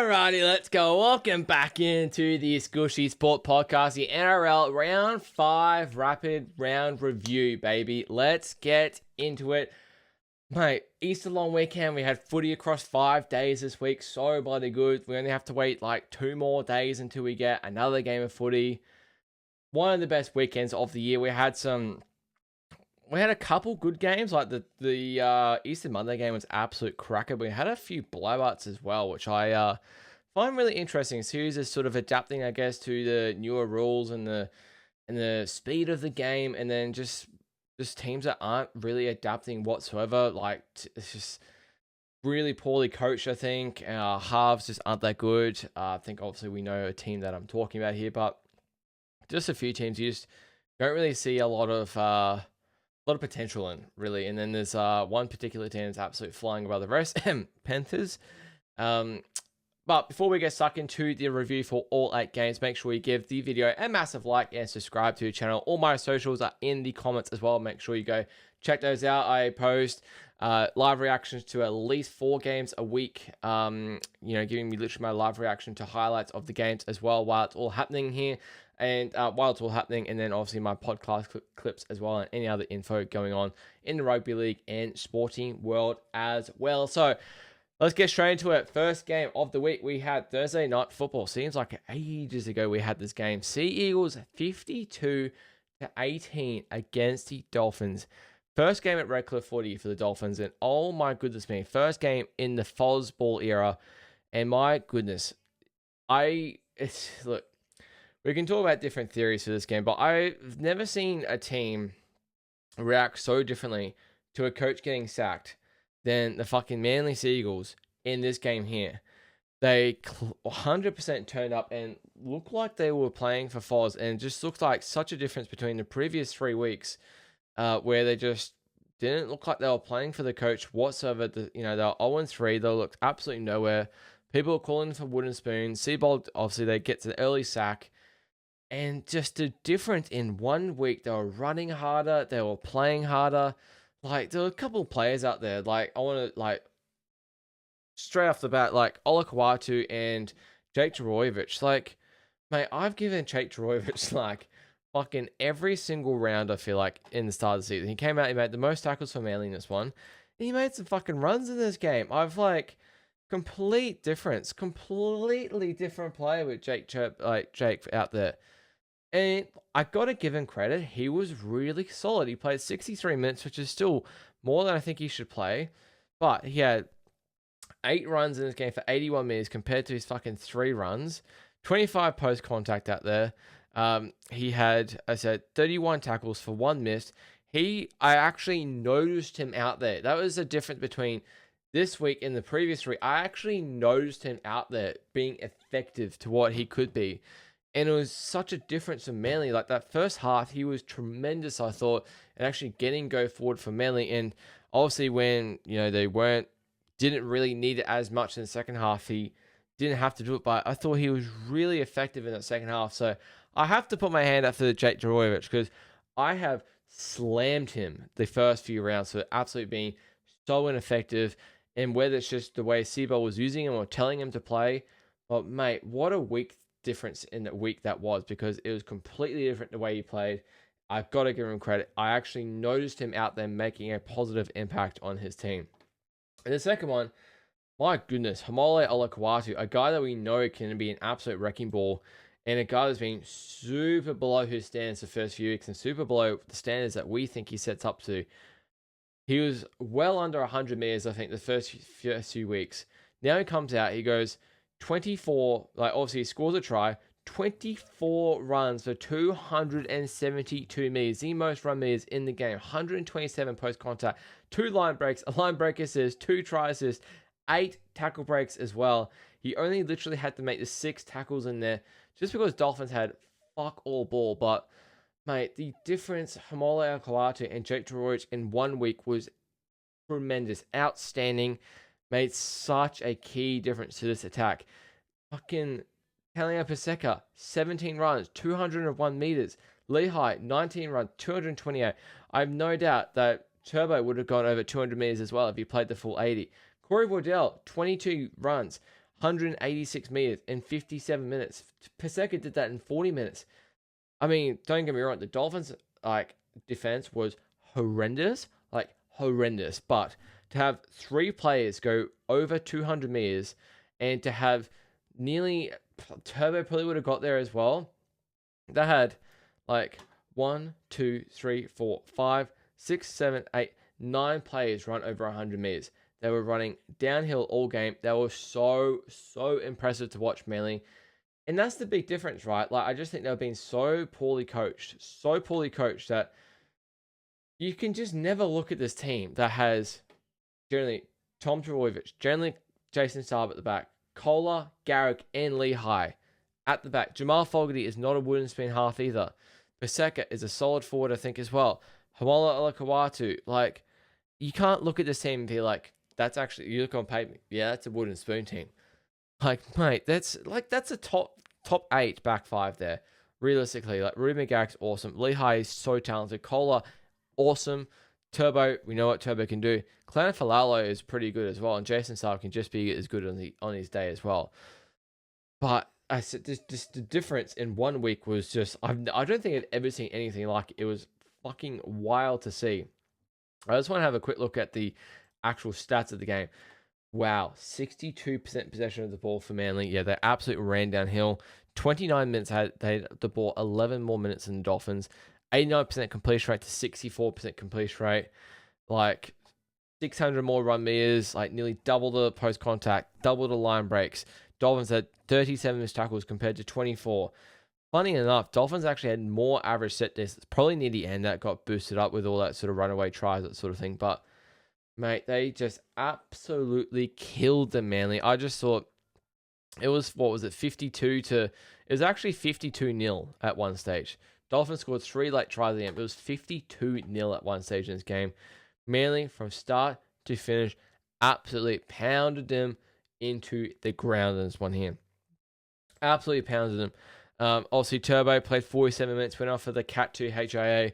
Alrighty, let's go. Welcome back into the Skooshi Sport Podcast, the NRL Round 5 Rapid Round Review, baby. Let's get into it. Mate, Easter long weekend, we had footy across 5 days this week. So bloody good. We only have to wait like 2 more days until we get another game of footy. One of the best weekends of the year. We had a couple good games, like the Easter Monday game was absolute cracker. We had a few blowouts as well, which I find really interesting. Series is sort of adapting, I guess, to the newer rules and the speed of the game, and then just teams that aren't really adapting whatsoever. Like it's just really poorly coached, I think. Our halves just aren't that good. I think obviously we know a team that I'm talking about here, but just a few teams you just don't really see a lot of potential in, really. And then there's one particular team that's absolutely flying above the rest, Panthers. But before we get stuck into the review for all 8 games, make sure you give the video a massive like and subscribe to the channel. All my socials are in the comments as well. Make sure you go check those out. I post live reactions to at least 4 games a week. Giving me literally my live reaction to highlights of the games as well while it's all happening here. And while it's all happening, and then obviously my podcast clips as well, and any other info going on in the rugby league and sporting world as well. So let's get straight into it. First game of the week, we had Thursday night football. Seems like ages ago we had this game. Sea Eagles 52-18 against the Dolphins. First game at Redcliffe Footy for the Dolphins, and oh my goodness me, first game in the Fozball era, and my goodness, look. We can talk about different theories for this game, but I've never seen a team react so differently to a coach getting sacked than the fucking Manly Seagulls in this game here. They 100% turned up and looked like they were playing for Foz, and it just looked like such a difference between the previous 3 weeks where they just didn't look like they were playing for the coach whatsoever. They were 0-3. They looked absolutely nowhere. People were calling for wooden spoons. Seabold, obviously, they get to the early sack. And just the difference in 1 week, they were running harder, they were playing harder. Like, there were a couple of players out there, like, I want to, straight off the bat, like, Ola Kawatu and Jake Jorojevic. Like, mate, I've given Jake Jorojevic, fucking every single round, I feel like, in the start of the season. He came out, he made the most tackles for Manly in this one. And he made some fucking runs in this game. Completely different player with Jake out there. And I gotta give him credit. He was really solid. He played 63 minutes, which is still more than I think he should play. But he had 8 runs in this game for 81 minutes compared to his fucking 3 runs. 25 post contact out there. He had, 31 tackles for 1 miss. I actually noticed him out there. That was the difference between this week and the previous week. I actually noticed him out there being effective to what he could be. And it was such a difference from Manly. Like, that first half, he was tremendous, I thought, and actually getting go forward for Manly. And obviously when, they didn't really need it as much in the second half, he didn't have to do it. But I thought he was really effective in that second half. So I have to put my hand up for the Jake Jorojevic, because I have slammed him the first few rounds for absolutely being so ineffective. And whether it's just the way Seabold was using him or telling him to play, but mate, what a week difference in the week that was, because it was completely different the way he played. I've got to give him credit. I actually noticed him out there making a positive impact on his team. And the second one, my goodness, Hamole Olakawatu, a guy that we know can be an absolute wrecking ball, and a guy that's been super below his standards the first few weeks and super below the standards that we think he sets up to. He was well under 100 meters, I think, the first few weeks. Now he comes out, he goes 24, obviously he scores a try, 24 runs for 272 meters, the most run meters in the game, 127 post contact, 2 line breaks, a line break assist, 2 try assists, 8 tackle breaks as well. He only literally had to make the 6 tackles in there just because Dolphins had fuck all ball. But mate, the difference, Hamole Kawatu and Jake Jorojevic in 1 week was tremendous, outstanding. Made such a key difference to this attack. Fucking Talia Paseka, 17 runs, 201 meters. Lehigh, 19 runs, 228. I have no doubt that Turbo would have gone over 200 meters as well if he played the full 80. Corey Wardell, 22 runs, 186 meters in 57 minutes. Paseka did that in 40 minutes. I mean, don't get me wrong, the Dolphins like defense was horrendous, like horrendous. But to have 3 players go over 200 meters, and to have nearly Turbo probably would have got there as well. They had like 1, 2, 3, 4, 5, 6, 7, 8, 9 players run over 100 meters. They were running downhill all game. They were so impressive to watch, Manly. And that's the big difference, right? Like, I just think they've been so poorly coached that you can just never look at this team that has generally Tom Trbojevic, generally Jason Saab at the back, Kohler, Garrick, and Lehigh at the back. Jamal Fogarty is not a wooden spoon half either. Paseka is a solid forward, I think, as well. Hamala Alakawatu, like, you can't look at this team and be like, that's actually, you look on paper, yeah, that's a wooden spoon team. Like, mate, that's a top 8 back 5 there. Realistically, like, Ruben Garrick's awesome. Lehigh is so talented. Kohler, awesome. Turbo, we know what Turbo can do. Clan Falalo is pretty good as well, and Jason Saab can just be as good on his day as well. But I said, just the difference in 1 week was just, I don't think I've ever seen anything like it. It was fucking wild to see. I just want to have a quick look at the actual stats of the game. Wow, 62% possession of the ball for Manly. Yeah, they absolutely ran downhill. 29 minutes they had the ball, 11 more minutes than the Dolphins. 89% completion rate to 64% completion rate. Like, 600 more run meters, like nearly double the post contact, double the line breaks. Dolphins had 37 missed tackles compared to 24. Funny enough, Dolphins actually had more average set distance, probably near the end that got boosted up with all that sort of runaway tries, that sort of thing. But, mate, they just absolutely killed them, Manly. I just thought it was, 52 to, it was actually 52-0 at one stage. Dolphins scored 3 late tries at the end. It was 52-0 at one stage in this game. Manly, from start to finish, absolutely pounded them into the ground in this one here. Absolutely pounded them. Obviously, Turbo played 47 minutes, went off for the Cat 2 HIA.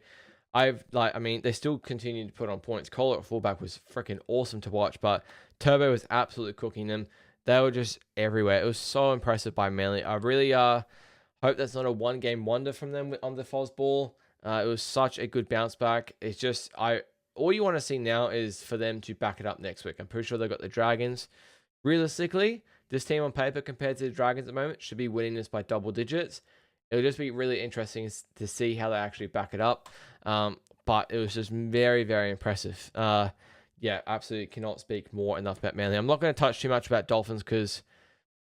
They still continued to put on points. Kohler at fullback was freaking awesome to watch, but Turbo was absolutely cooking them. They were just everywhere. It was so impressive by Manly. I really hope that's not a one-game wonder from them on the Foz ball. It was such a good bounce back. It's just, all you want to see now is for them to back it up next week. I'm pretty sure they've got the Dragons. Realistically, this team on paper compared to the Dragons at the moment should be winning this by double digits. It'll just be really interesting to see how they actually back it up. But it was just very, very impressive. Yeah, absolutely cannot speak more enough about Manly. I'm not going to touch too much about Dolphins because,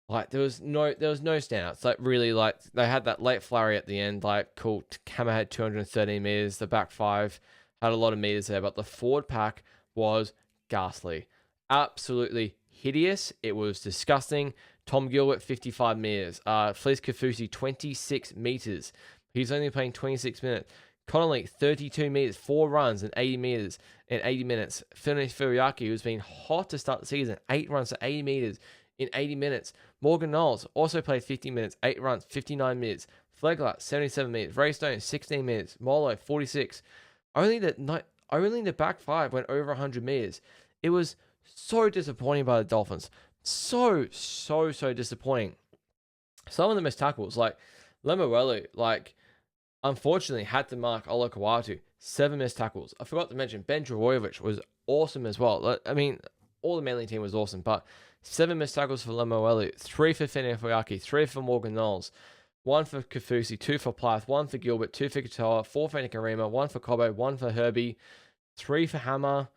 like, there was no standouts. Like, really, like, they had that late flurry at the end. Like, cool, Hammer had 213 meters. The back 5 had a lot of meters there, but the forward pack was ghastly. Absolutely hideous. It was disgusting. Tom Gilbert, 55 meters. Felice Kafusi, 26 meters. He's only playing 26 minutes. Connolly, 32 meters, 4 runs and 80 meters in 80 minutes. Finnish Furiaki, who's been hot to start the season, 8 runs to 80 meters in 80 minutes. Morgan Knowles also played 50 minutes, 8 runs, 59 minutes. Flegler, 77 meters. Ray Stone, 16 minutes. Molo, 46. Only the back 5 went over 100 meters. It was so disappointing by the Dolphins. So disappointing. Some of the missed tackles, like Lemuelu, like, unfortunately had to mark Olakawatu. 7 missed tackles. I forgot to mention Ben Trbojevic was awesome as well. I mean, all the Manly team was awesome, but 7 missed tackles for Lemuelu, 3 for Finnish Fuyaki, 3 for Morgan Knowles, 1 for Kafusi, 2 for Plath, 1 for Gilbert, 2 for Katoa, 4 for Nikarima, 1 for Cobo, 1 for Herbie, 3 for Hammer.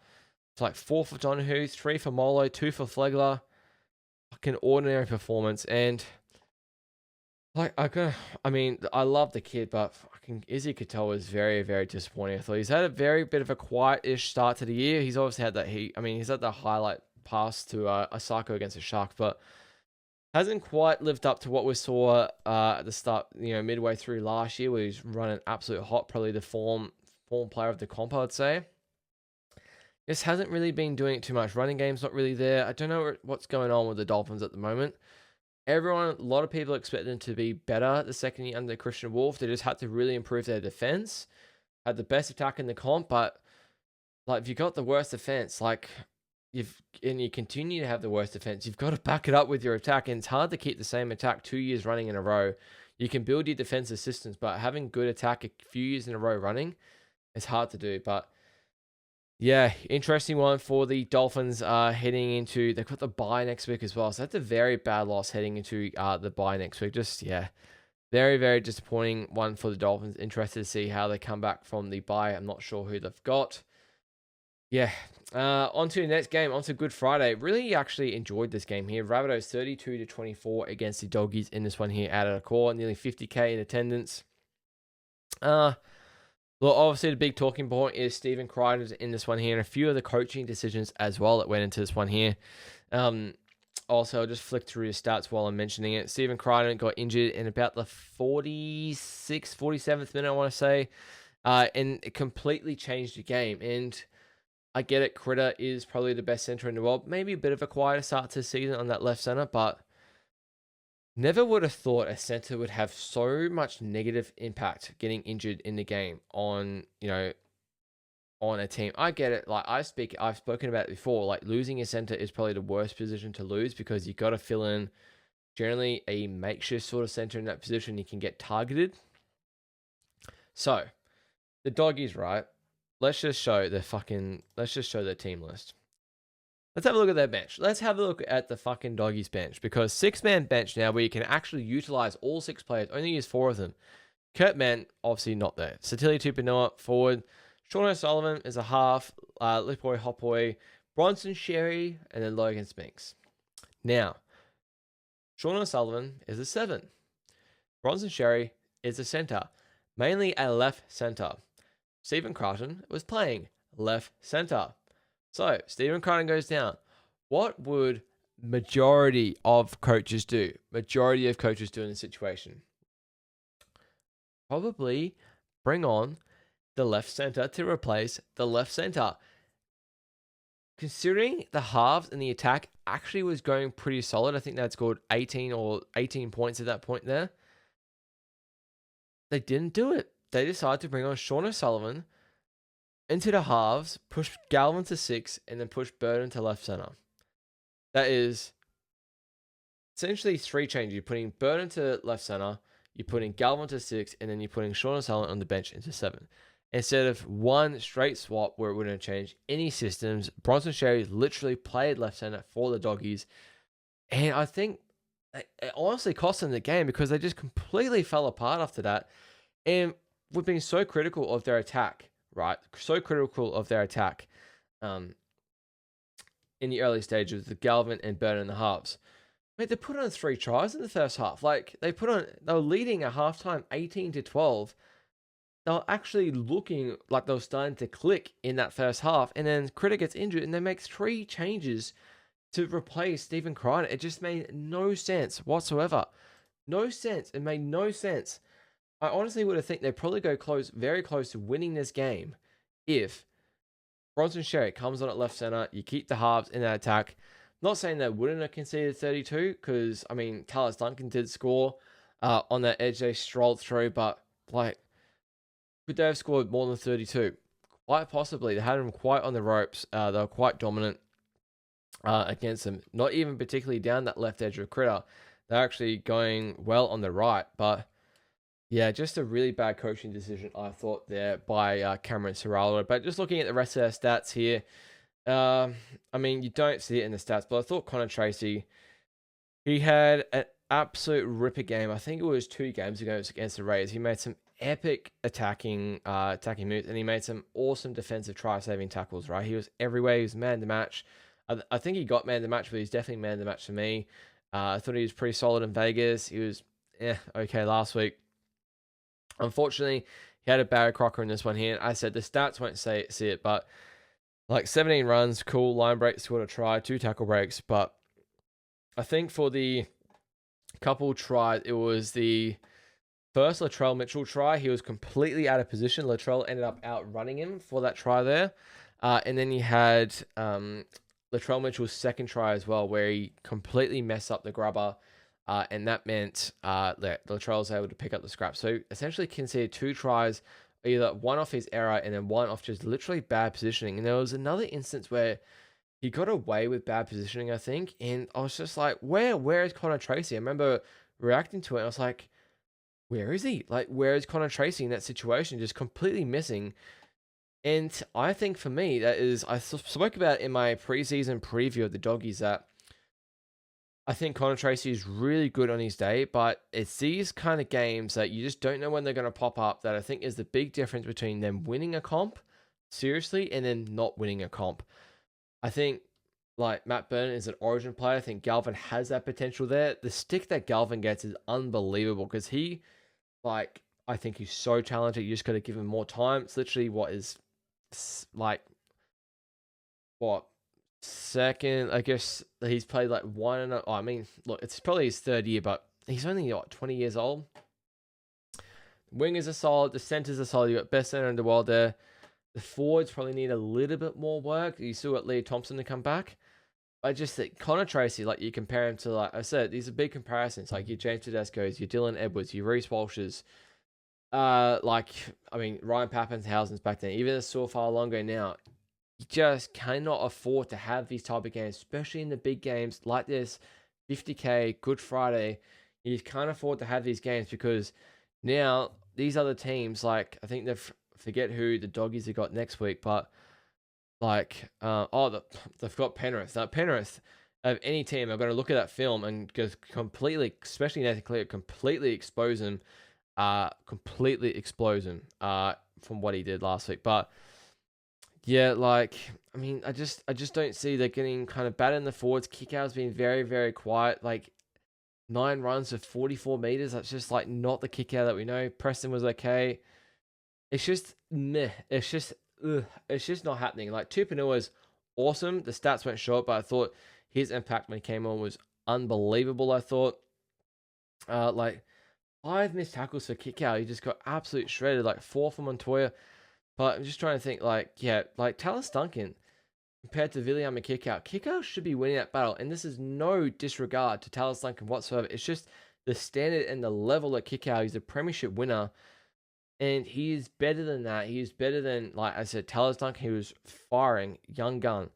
It's like 4 for Donahue, 3 for Molo, 2 for Flegler. Fucking ordinary performance. And like, I love the kid, but fucking Izzy Katoa is very, very disappointing. I thought he's had a very bit of a quiet-ish start to the year. He's obviously had that he's had the highlight pass to Osako against the Sharks, but hasn't quite lived up to what we saw at the start, midway through last year, where he's running absolute hot, probably the form player of the comp, I'd say. Just hasn't really been doing it too much. Running game's not really there. I don't know what's going on with the Dolphins at the moment. A lot of people expect them to be better the second year under Christian Wolf. They just had to really improve their defense. Had the best attack in the comp, but like, if you got the worst defense, like, you continue to have the worst defense, you've got to back it up with your attack, and it's hard to keep the same attack 2 years running in a row. You can build your defensive systems, but having good attack a few years in a row running, it's hard to do. But yeah, interesting one for the Dolphins heading into, they've got the bye next week as well. So that's a very bad loss heading into the bye next week. Just, yeah, very, very disappointing one for the Dolphins. Interested to see how they come back from the bye. I'm not sure who they've got. Yeah, on to the next game, on to Good Friday. Really actually enjoyed this game here. Rabbitohs 32-24 against the Doggies in this one here out of the core. Nearly 50K in attendance. Well, obviously, the big talking point is Stephen Crichton in this one here, and a few of the coaching decisions as well that went into this one here. Also, I'll just flick through his stats while I'm mentioning it. Stephen Crichton got injured in about the 46th, 47th minute, I want to say, and it completely changed the game. And I get it, Critter is probably the best center in the world. Maybe a bit of a quieter start to the season on that left center, but never would have thought a center would have so much negative impact getting injured in the game on, on a team. I get it. Like I've spoken about it before. Like losing a center is probably the worst position to lose because you got to fill in generally a makeshift sort of center in that position. You can get targeted. So the Doggies, right? Let's just show their team list. Let's have a look at their bench. Let's have a look at the fucking Doggies bench because 6-man bench now where you can actually utilize all 6 players. Only use 4 of them. Kurt Mann, obviously not there. Satili Tupanoa, forward. Sean O'Sullivan is a half. Lipoi Hopoi, Bronson Sherry, and then Logan Spinks. Now, Sean O'Sullivan is a 7. Bronson Sherry is a center. Mainly a left center. Stephen Crichton was playing left center. So, Stephen Crichton goes down. What would majority of coaches do? Majority of coaches do in this situation? Probably bring on the left center to replace the left center. Considering the halves and the attack actually was going pretty solid, I think they'd scored 18 points at that point there. They didn't do it. They decided to bring on Sean O'Sullivan into the halves, push Galvin to 6, and then push Burden to left center. That is essentially 3 changes. You're putting Burden to left center, you're putting Galvin to 6, and then you're putting Sean O'Sullivan on the bench into 7. Instead of one straight swap where it wouldn't change any systems, Bronson Sherry literally played left center for the Doggies. And I think it honestly cost them the game because they just completely fell apart after that. And we've been so critical of their attack, right? So critical of their attack in the early stages, the Galvin and Burton in the halves. Mate, they put on 3 tries in the first half. Like, they were leading at halftime 18-12. They were actually looking like they were starting to click in that first half. And then Critter gets injured and they make 3 changes to replace Stephen Crichton. It just made no sense whatsoever. No sense. It made no sense. I honestly would have think they'd probably go very close to winning this game if Bronson Sherry comes on at left center, you keep the halves in that attack. Not saying they wouldn't have conceded 32, because, I mean, Tallis Duncan did score on that edge they strolled through, but, like, could they have scored more than 32? Quite possibly. They had them quite on the ropes. They were quite dominant against them. Not even particularly down that left edge of Critter. They're actually going well on the right, but yeah, just a really bad coaching decision, I thought, there by Cameron Serralo. But just looking at the rest of their stats here, I mean, you don't see it in the stats, but I thought Connor Tracy, he had an absolute ripper game. I think it was 2 games ago against the Rays. He made some epic attacking moves, and he made some awesome defensive try-saving tackles, right? He was everywhere. He was man to match. I think he got man to match, but he's definitely man to match for me. I thought he was pretty solid in Vegas. He was okay last week. Unfortunately, he had a Barry Crocker in this one here. I said the stats won't see it, but like 17 runs, cool. Line break, scored a try, 2 tackle breaks. But I think for the couple tries, it was the first Latrell Mitchell try. He was completely out of position. Latrell ended up outrunning him for that try there. And then you had Latrell Mitchell's second try as well, where he completely messed up the grubber. And that meant that Latrell was able to pick up the scrap. So essentially conceded 2 tries, either one off his error and then one off just literally bad positioning. And there was another instance where he got away with bad positioning, I think. And I was just like, where is Connor Tracy? I remember reacting to it. And I was like, where is he? Like, where is Connor Tracy in that situation? Just completely missing. And I think for me, that is, spoke about in my preseason preview of the Doggies that I think Connor Tracy is really good on his day, but it's these kind of games that you just don't know when they're going to pop up that I think is the big difference between them winning a comp, seriously, and then not winning a comp. I think like Matt Burnett is an origin player. I think Galvin has that potential there. The stick that Galvin gets is unbelievable because like, I think he's so talented. You just got to give him more time. It's literally like, what, second, I guess he's played like one and I mean, look, it's probably his third year, but he's only, 20 years old. Wingers are solid. The centers are solid. You got best center in the world there. The forwards probably need a little bit more work. You still got Leah Thompson to come back. I just think Connor Tracy, like you compare him to, like I said, these are big comparisons. Like your James Tedesco's, your Dylan Edwards, your Reece Walsh's. Like, I mean, Ryan Pappenhausen's back then. Even so far longer now. You just cannot afford to have these type of games, especially in the big games like this, 50K, Good Friday. You can't afford to have these games because now these other teams, like, I think forget who the Doggies have got next week, but like, they've got Penrith. Now, Penrith of any team are going to look at that film and just completely, especially Nathan Clear, completely expose him, completely expose him, from what he did last week. But yeah, like, I mean, I just don't see they're getting kind of bad in the forwards. Kick-out's been very, very quiet. Like 9 runs of 44 meters. That's just like not the kick-out that we know. Preston was okay. It's just meh. It's just not happening. Like Tupanua's awesome. The stats went short, but I thought his impact when he came on was unbelievable. I thought, like 5 missed tackles for kick-out. He just got absolute shredded. Like 4 for Montoya. But I'm just trying to think, like, yeah, like Tallis Duncan compared to William and Kickout. Kickout should be winning that battle, and this is no disregard to Tallis Duncan whatsoever. It's just the standard and the level at Kickout. He's a premiership winner, and he is better than that. He is better than, like I said, Tallis Duncan, who was firing, young gun,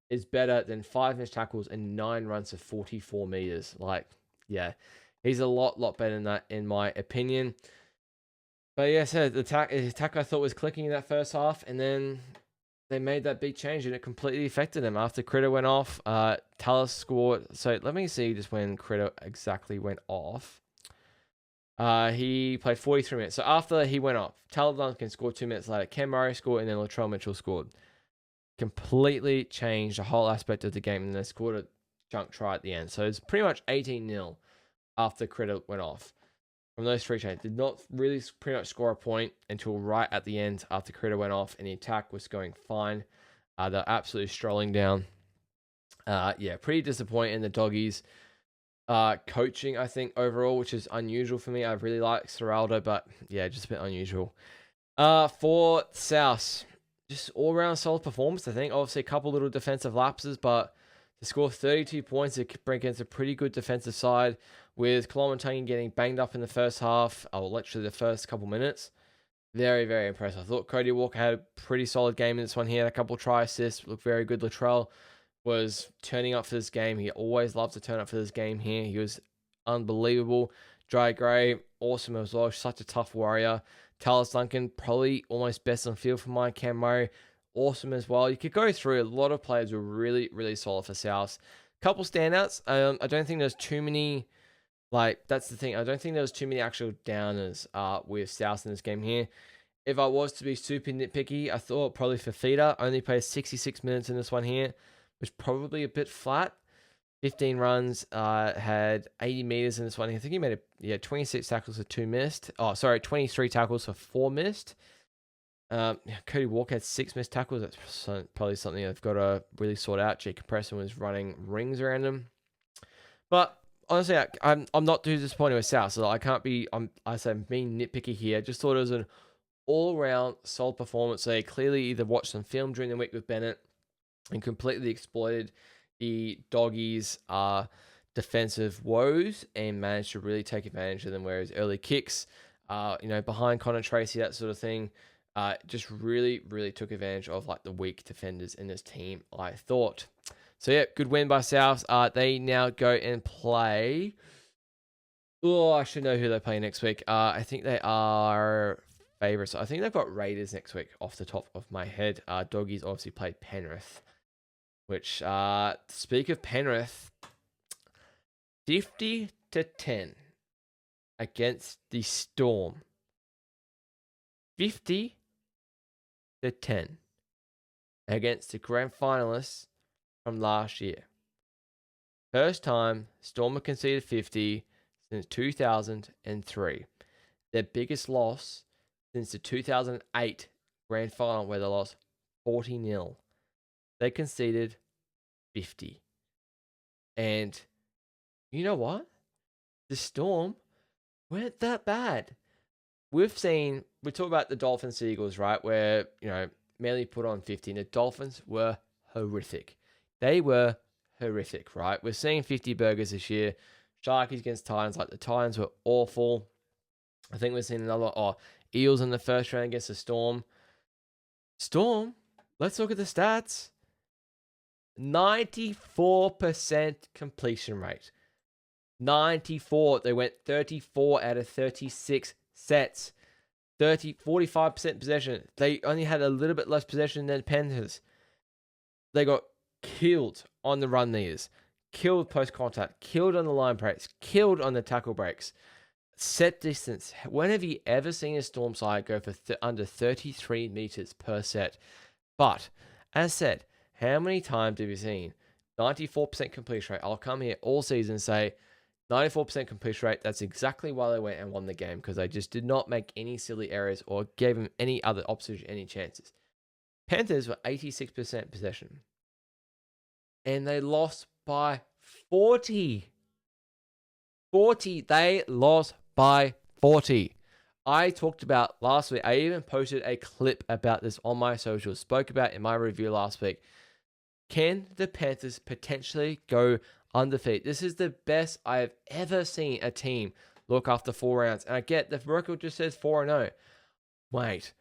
is better than 5 missed tackles and 9 runs of 44 meters. Like, yeah, he's a lot better than that, in my opinion. But yeah, so the attack I thought was clicking in that first half, and then they made that big change, and it completely affected him. After Critter went off, Tallis scored. So let me see just when Critter exactly went off. He played 43 minutes. So after he went off, Tallis Duncan scored 2 minutes later. Ken Murray scored, and then Latrell Mitchell scored. Completely changed the whole aspect of the game, and they scored a junk try at the end. So it's pretty much 18-0 after Critter went off. From those 3 changes, did not really pretty much score a point until right at the end after Critter went off and the attack was going fine. They're absolutely strolling down. Yeah, pretty disappointing in the Doggies. Coaching, I think, overall, which is unusual for me. I really like Serraldo, but yeah, just a bit unusual. For South, just all-round solid performance, I think. Obviously, a couple little defensive lapses, but to score 32 points against a pretty good defensive side, with Kolomotangi getting banged up in the first half, or literally the first couple minutes. Very, very impressive. I thought Cody Walker had a pretty solid game in this one. He had a couple try assists, looked very good. Latrell was turning up for this game. He always loves to turn up for this game here. He was unbelievable. Dry Gray, awesome as well. Such a tough warrior. Tallis Duncan, probably almost best on field for mine. Cam Murray, awesome as well. You could go through. A lot of players were really, really solid for South. Couple standouts. I don't think there's too many. Like, that's the thing. I don't think there was too many actual downers with South in this game here. If I was to be super nitpicky, I thought probably Fafita only played 66 minutes in this one here, was probably a bit flat. 15 runs, had 80 meters in this one. I think he made 26 tackles for 2 missed. 23 tackles for 4 missed. Cody Walker had 6 missed tackles. That's probably something I've got to really sort out. Jake Preston was running rings around him. But honestly, I'm not too disappointed with South, so I can't be. I say I'm being nitpicky here. Just thought it was an all-round solid performance. They clearly either watched some film during the week with Bennett and completely exploited the Doggies' defensive woes and managed to really take advantage of them. Whereas early kicks, behind Connor Tracy, that sort of thing, just really, really took advantage of like the weak defenders in this team, I thought. So, yeah, good win by South. They now go and play. Oh, I should know who they play next week. I think they are favourites. I think they've got Raiders next week off the top of my head. Doggies obviously played Penrith, which, speak of Penrith, 50-10 against the Storm. 50-10 against the grand finalists from last year. First time Storm have conceded 50 since 2003. Their biggest loss since the 2008 grand final where they lost 40-0. They conceded 50. And you know what? The Storm weren't that bad. We talk about the Dolphins Eagles, right? Where, Manly put on 50 and the Dolphins were horrific. They were horrific, right? We're seeing 50 burgers this year. Sharkies against Titans, like the Titans were awful. I think we're seeing another, Eels in the first round against the Storm. Storm, let's look at the stats. 94% completion rate. 94. They went 34 out of 36 sets. 45% possession. They only had a little bit less possession than the Panthers. They got killed on the run knees, killed post contact, killed on the line breaks, killed on the tackle breaks. Set distance. When have you ever seen a Storm side go for under 33 meters per set? But, as said, how many times have you seen 94% completion rate? I'll come here all season and say 94% completion rate. That's exactly why they went and won the game, because they just did not make any silly errors or gave them any other opposition any chances. Panthers were 86% possession. And they lost by 40. 40. They lost by 40. I talked about last week. I even posted a clip about this on my socials. Spoke about in my review last week. Can the Panthers potentially go undefeated? This is the best I have ever seen a team look after 4 rounds. And I get the record just says 4-0. Wait,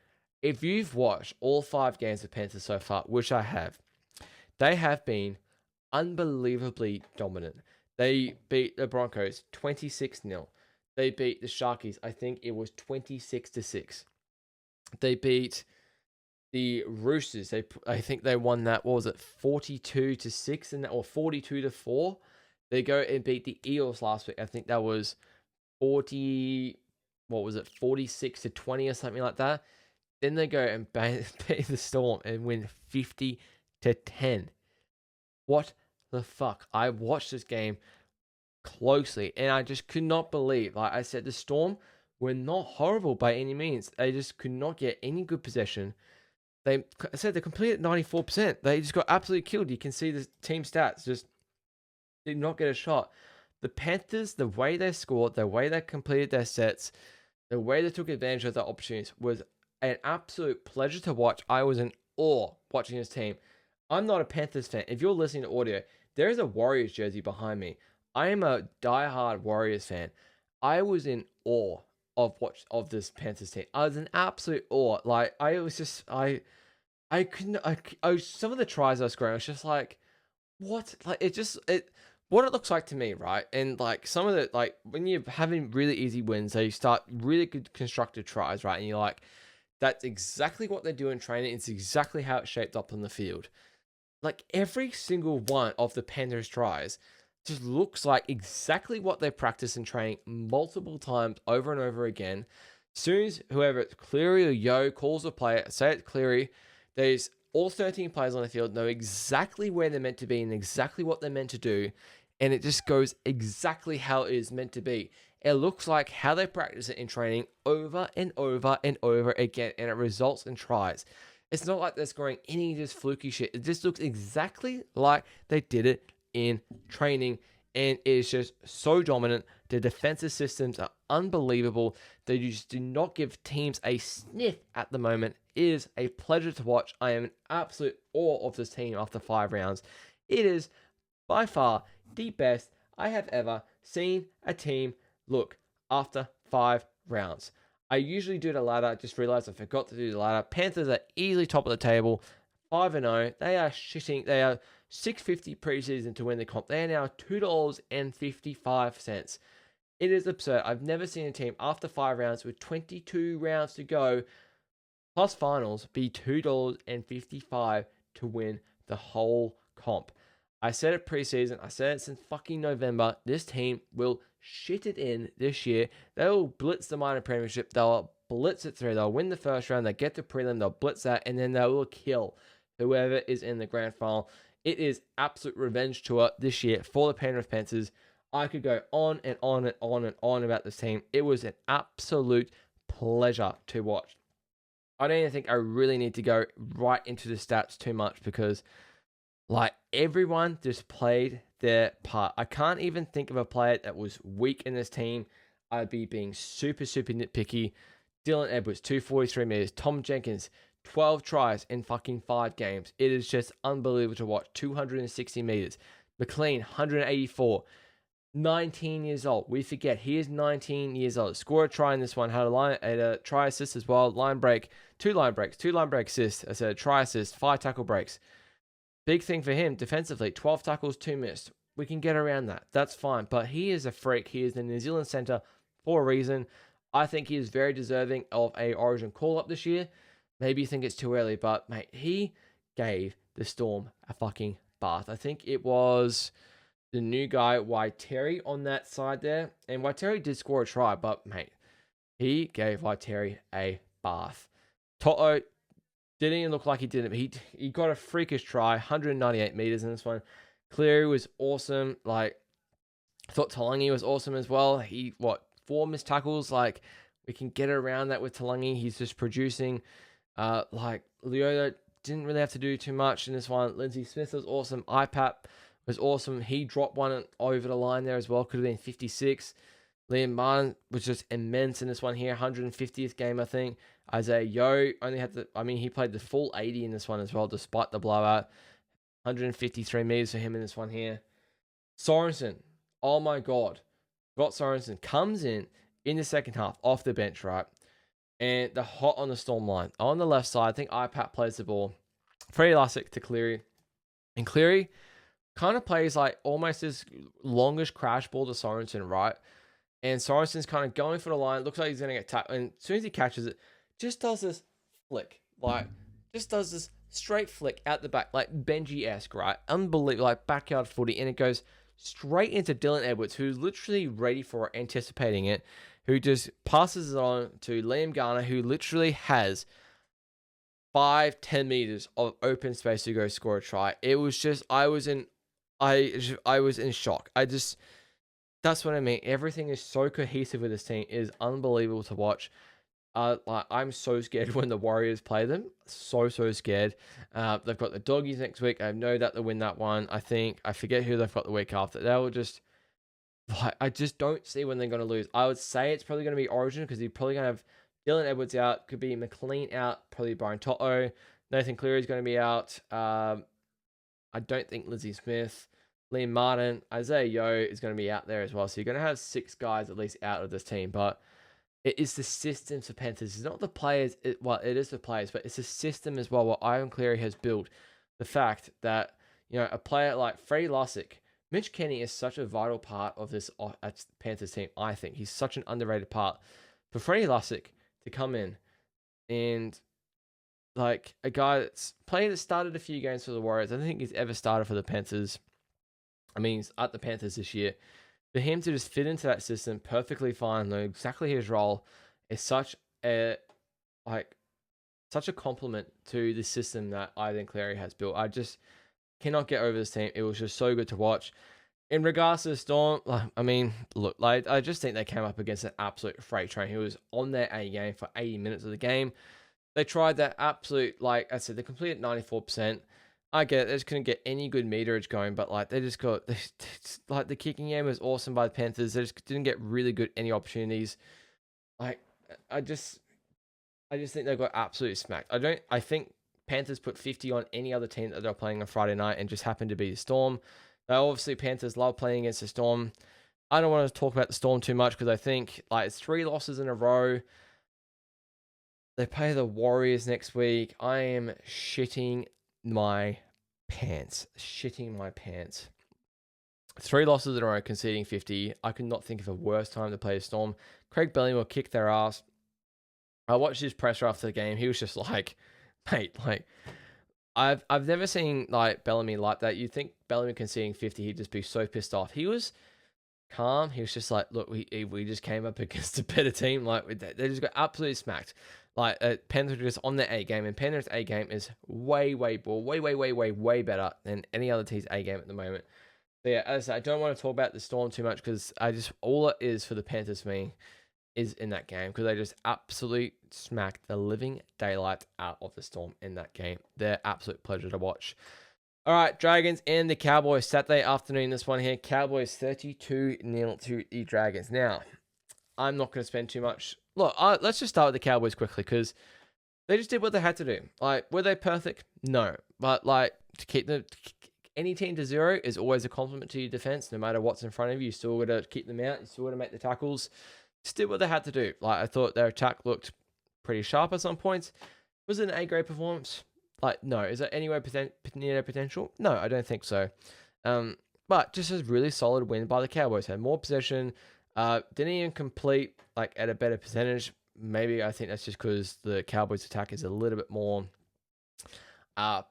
if you've watched all 5 games of Panthers so far, which I have, they have been unbelievably dominant. They beat the Broncos 26-0. They beat the Sharkies, I think it was 26-6. They beat the Roosters. I think they won that, 42-6 and or 42-4. They go and beat the Eels last week. I think that was 46-20 or something like that. Then they go and beat the Storm and win 50-10. What the fuck? I watched this game closely and I just could not believe, like I said, the Storm were not horrible by any means. They just could not get any good possession. I said they completed 94%. They just got absolutely killed. You can see the team stats just did not get a shot. The Panthers, the way they scored, the way they completed their sets, the way they took advantage of their opportunities was an absolute pleasure to watch. I was in awe watching this team. I'm not a Panthers fan. If you're listening to audio, there is a Warriors jersey behind me. I am a diehard Warriors fan. I was in awe of this Panthers team. I was in absolute awe. Like I was just I couldn't. Some of the tries I was scoring, I was just like, what? Like what it looks like to me, right? And like some of the, like when you're having really easy wins, they start really good constructed tries, right? And you're like, that's exactly what they do in training. It's exactly how it's shaped up on the field. Like every single one of the Panthers tries just looks like exactly what they practice in training multiple times over and over again. Soon as whoever it's Cleary or Yo calls a play, say it's Cleary, there's all 13 players on the field know exactly where they're meant to be and exactly what they're meant to do. And it just goes exactly how it is meant to be. It looks like how they practice it in training over and over and over again, and it results in tries. It's not like they're scoring any just fluky shit. It just looks exactly like they did it in training, and it's just so dominant. The defensive systems are unbelievable. They just do not give teams a sniff at the moment. It is a pleasure to watch. I am in absolute awe of this team after 5 rounds. It is by far the best I have ever seen a team look after 5 rounds. I usually do the ladder. I just realized I forgot to do the ladder. Panthers are easily top of the table. 5-0. They are shitting. They are $6.50 preseason to win the comp. They are now $2.55. It is absurd. I've never seen a team after 5 rounds with 22 rounds to go plus finals be $2.55 to win the whole comp. I said it preseason. I said it since fucking November. This team will shit it in this year. They will blitz the minor premiership. They'll blitz it through. They'll win the first round. They get the prelim. They'll blitz that, and then they will kill whoever is in the grand final. It is absolute revenge tour this year for the Penrith Panthers. I could go on and on and on and on about this team. It was an absolute pleasure to watch. I don't even think I really need to go right into the stats too much because, like, everyone just played their part. I can't even think of a player that was weak in this team. I'd be being super, super nitpicky. Dylan Edwards, 243 meters. Tom Jenkins, 12 tries in fucking 5 games. It is just unbelievable to watch. 260 meters. McLean, 184. 19 years old. We forget he is 19 years old. Scored a try in this one. Had a try assist as well. Line break. 2 line breaks. 2 line break assists. I said try assist. 5 tackle breaks. Big thing for him defensively. 12 tackles, 2 missed. We can get around that. That's fine. But he is a freak. He is the New Zealand centre for a reason. I think he is very deserving of a Origin call-up this year. Maybe you think it's too early, but mate, he gave the Storm a fucking bath. I think it was the new guy, Waiteri, on that side there. And Waiteri did score a try, but mate, he gave Waiteri a bath. Toto didn't even look like he did it. He got a freakish try, 198 meters in this one. Cleary was awesome. Like, I thought Talangi was awesome as well. 4 missed tackles. Like, we can get around that with Talangi. He's just producing. Like, Leota didn't really have to do too much in this one. Lindsay Smith was awesome. IPAP was awesome. He dropped one over the line there as well. Could have been 56. Liam Martin was just immense in this one here. 150th game, I think. Isaiah Yeo only had he played the full 80 in this one as well, despite the blowout. 153 meters for him in this one here. Sorensen. Oh my God. Scott Sorensen comes in the second half off the bench, right? And the hot on the Storm line. On the left side, I think IPAP plays the ball. Freddie Lussick to Cleary. And Cleary kind of plays like almost this longish crash ball to Sorensen, right? And Sorensen's kind of going for the line. Looks like he's going to get tapped. And as soon as he catches it, just does this flick. Like, just does this straight flick out the back. Like Benji-esque, right? Unbelievable. Like backyard footy. And it goes straight into Dylan Edwards, who's literally ready for it, anticipating it. Who just passes it on to Liam Garner, who literally has 5-10 meters of open space to go score a try. It was just, I was in shock. That's what I mean. Everything is so cohesive with this team. It is unbelievable to watch. Like, I'm so scared when the Warriors play them. So scared. They've got the Doggies next week. I have no doubt they'll win that one. I forget who they've got the week after. They will just, like, I just don't see when they're going to lose. I would say it's probably going to be Origin because you're probably going to have Dylan Edwards out. Could be McLean out. Probably Brian Toto. Nathan Cleary is going to be out. I don't think Lindsay Smith. Liam Martin, Isaiah Yeo is going to be out there as well. So you're going to have 6 guys at least out of this team. But it is the systems for Panthers. It's not the players. It is the players, but it's the system as well. What Ivan Cleary has built. The fact that, a player like Freddie Lussick, Mitch Kenny is such a vital part of this Panthers team, I think. He's such an underrated part. For Freddie Lussick to come in and, like, a guy that's that started a few games for the Warriors. I don't think he's ever started for the Panthers. He's at the Panthers this year. For him to just fit into that system perfectly fine, know exactly his role, is such a compliment to the system that Ivan Cleary has built. I just cannot get over this team. It was just so good to watch. In regards to the Storm, I just think they came up against an absolute freight train. He was on their A game for 80 minutes of the game. They tried that absolute, like I said, they completed 94%. I get it. They just couldn't get any good meterage going, but they just got the kicking game was awesome by the Panthers. They just didn't get really good any opportunities. I just think they got absolutely smacked. I think Panthers put 50 on any other team that they're playing on Friday night and just happened to be the Storm. Now, obviously, Panthers love playing against the Storm. I don't want to talk about the Storm too much because I think it's 3 losses in a row. They play the Warriors next week. I am shitting my pants. Shitting my pants. 3 losses in a row, conceding 50. I could not think of a worse time to play a Storm. Craig Bellamy will kick their ass. I watched his presser after the game. He was just like, mate, like, I've never seen like Bellamy like that. You'd think Bellamy conceding 50, he'd just be so pissed off. He was calm. He was just like, look, we just came up against a better team. Like, they just got absolutely smacked. Like, Penrith were just on their A game, and Penrith's A game is way better than any other team's A game at the moment. So yeah, as I said, I don't want to talk about the Storm too much because all it is for the Panthers for me is in that game because they just absolutely smacked the living daylight out of the Storm in that game. They're absolute pleasure to watch. All right, Dragons and the Cowboys Saturday afternoon. This one here, Cowboys 32-0 to the Dragons. Now, I'm not going to spend too much. Look, let's just start with the Cowboys quickly because they just did what they had to do. Like, were they perfect? No, but like to keep any team to 0 is always a compliment to your defense. No matter what's in front of you, you still got to keep them out. You still got to make the tackles. Just did what they had to do. Like, I thought their attack looked pretty sharp at some points. Was it an A-grade performance? Like, no. Is it anywhere near potential? No, I don't think so. But just a really solid win by the Cowboys. Had more possession. Didn't even complete like at a better percentage. Maybe I think that's just because the Cowboys attack is a little bit more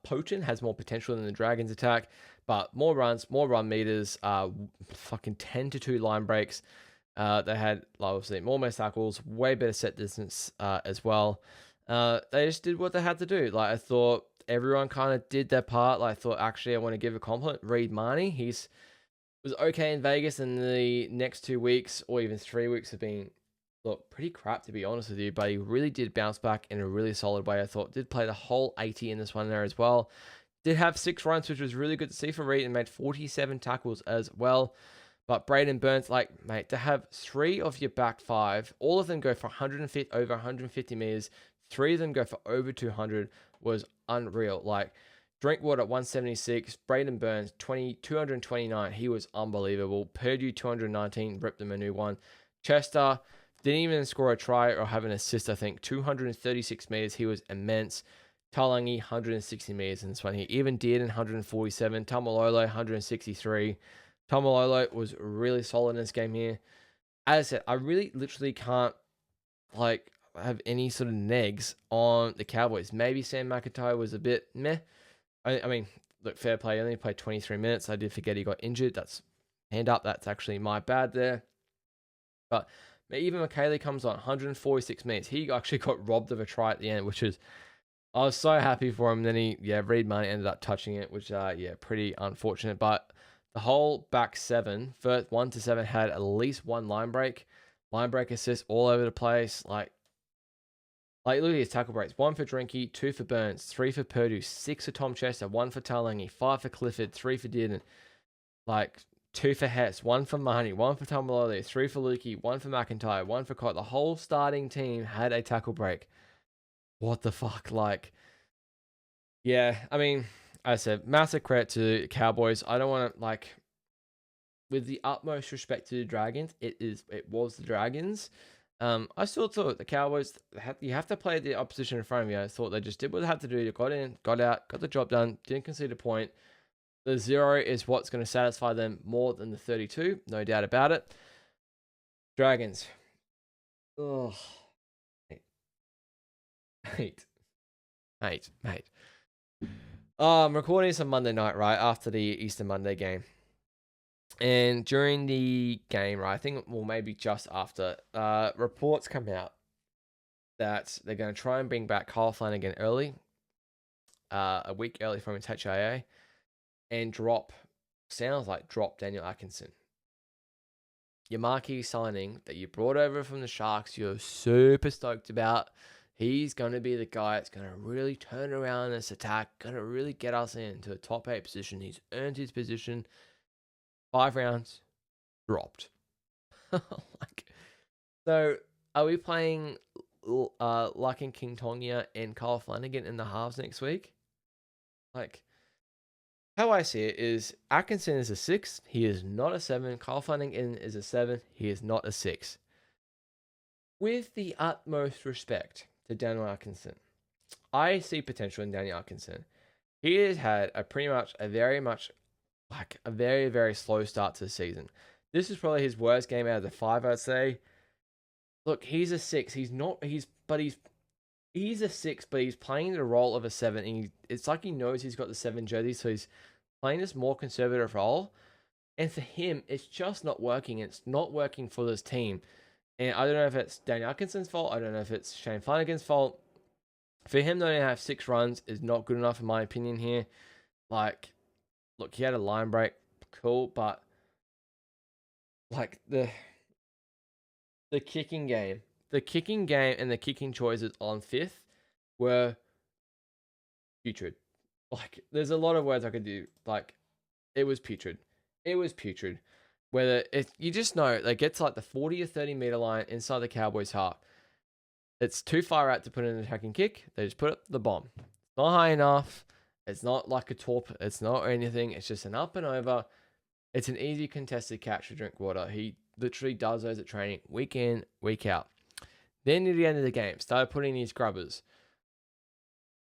potent, has more potential than the Dragons attack, but more runs, more run meters, fucking 10-2 line breaks. They had obviously more missed tackles, way better set distance as well. They just did what they had to do. Like, I thought everyone kind of did their part. Like, I thought actually I want to give a compliment. Reed Marnie, was okay in Vegas, and the next 2 weeks or even 3 weeks have been pretty crap to be honest with you, but he really did bounce back in a really solid way. I thought did play the whole 80 in this one there as well. Did have 6 runs, which was really good to see for Reed, and made 47 tackles as well. But Braden Burns, like, mate, to have 3 of your back 5, all of them go for over 150 meters, 3 of them go for over 200 was unreal. Like, Drinkwater at 176, Braden Burns 229. He was unbelievable. Purdue 219, ripped them a new one. Chester didn't even score a try or have an assist, I think. 236 meters. He was immense. Talangi, 160 meters in this one. He even did in 147. Tamalolo, 163. Tamalolo was really solid in this game here. As I said, I really literally can't like have any sort of negs on the Cowboys. Maybe Sam McIntyre was a bit meh. I mean, look, fair play. He only played 23 minutes. I did forget he got injured. That's hand up. That's actually my bad there. But even McKaylee comes on 146 minutes. He actually got robbed of a try at the end, which is, I was so happy for him. Then Reed Marnie ended up touching it, which, pretty unfortunate. But the whole back 7, first 1 to 7, had at least 1 line break assist all over the place. Like look at his tackle breaks. 1 for Drinky, 2 for Burns, 3 for Purdue, 6 for Tom Chester, 1 for Talangi, 5 for Clifford, 3 for Dearden. Like, 2 for Hess, 1 for Mahoney, 1 for Tamalolo, 3 for Lukey, 1 for McIntyre, 1 for Cott. The whole starting team had a tackle break. What the fuck? Like, yeah, I mean, as I said, massive credit to Cowboys. I don't want to, like, with the utmost respect to the Dragons, it was the Dragons. I still thought the Cowboys, you have to play the opposition in front of you. I thought they just did what they had to do. They got in, got out, got the job done, didn't concede a point. The 0 is what's going to satisfy them more than the 32, no doubt about it. Dragons. Oh, mate. I'm recording this on Monday night, right, after the Easter Monday game. And during the game, right, I think, well, maybe just after, reports come out that they're going to try and bring back Kyle Flanagan early, a week early from his HIA, and drop Daniel Atkinson. Your marquee signing that you brought over from the Sharks, you're super stoked about. He's going to be the guy that's going to really turn around this attack, going to really get us into a top 8 position. He's earned his position. 5 rounds, dropped. So, are we playing Larkin King Tonga and Kyle Flanagan in the halves next week? Like, how I see it is Atkinson is a 6. He is not a 7. Kyle Flanagan is a 7. He is not a 6. With the utmost respect to Daniel Atkinson, I see potential in Daniel Atkinson. He has had a pretty much a very much like a very, very slow start to the season. This is probably his worst game out of the 5, I'd say. Look, he's a 6. He's a 6, but he's playing the role of a 7. And it's like he knows he's got the 7 jersey, so he's playing this more conservative role. And for him, it's just not working. It's not working for this team. And I don't know if it's Danny Atkinson's fault. I don't know if it's Shane Flanagan's fault. For him to only have 6 runs is not good enough, in my opinion, here. Like, look, he had a line break. Cool, but like the kicking game. The kicking game and the kicking choices on 5th were putrid. Like, there's a lot of words I could do. Like, it was putrid. It was putrid. Whether if you just know they get to like the 40 or 30 meter line inside the Cowboys' half, it's too far out to put in an attacking kick. They just put up the bomb. It's not high enough. It's not like a torp. It's not anything. It's just an up and over. It's an easy contested catch to Drinkwater. He literally does those at training week in, week out. Then at the end of the game, started putting these grubbers.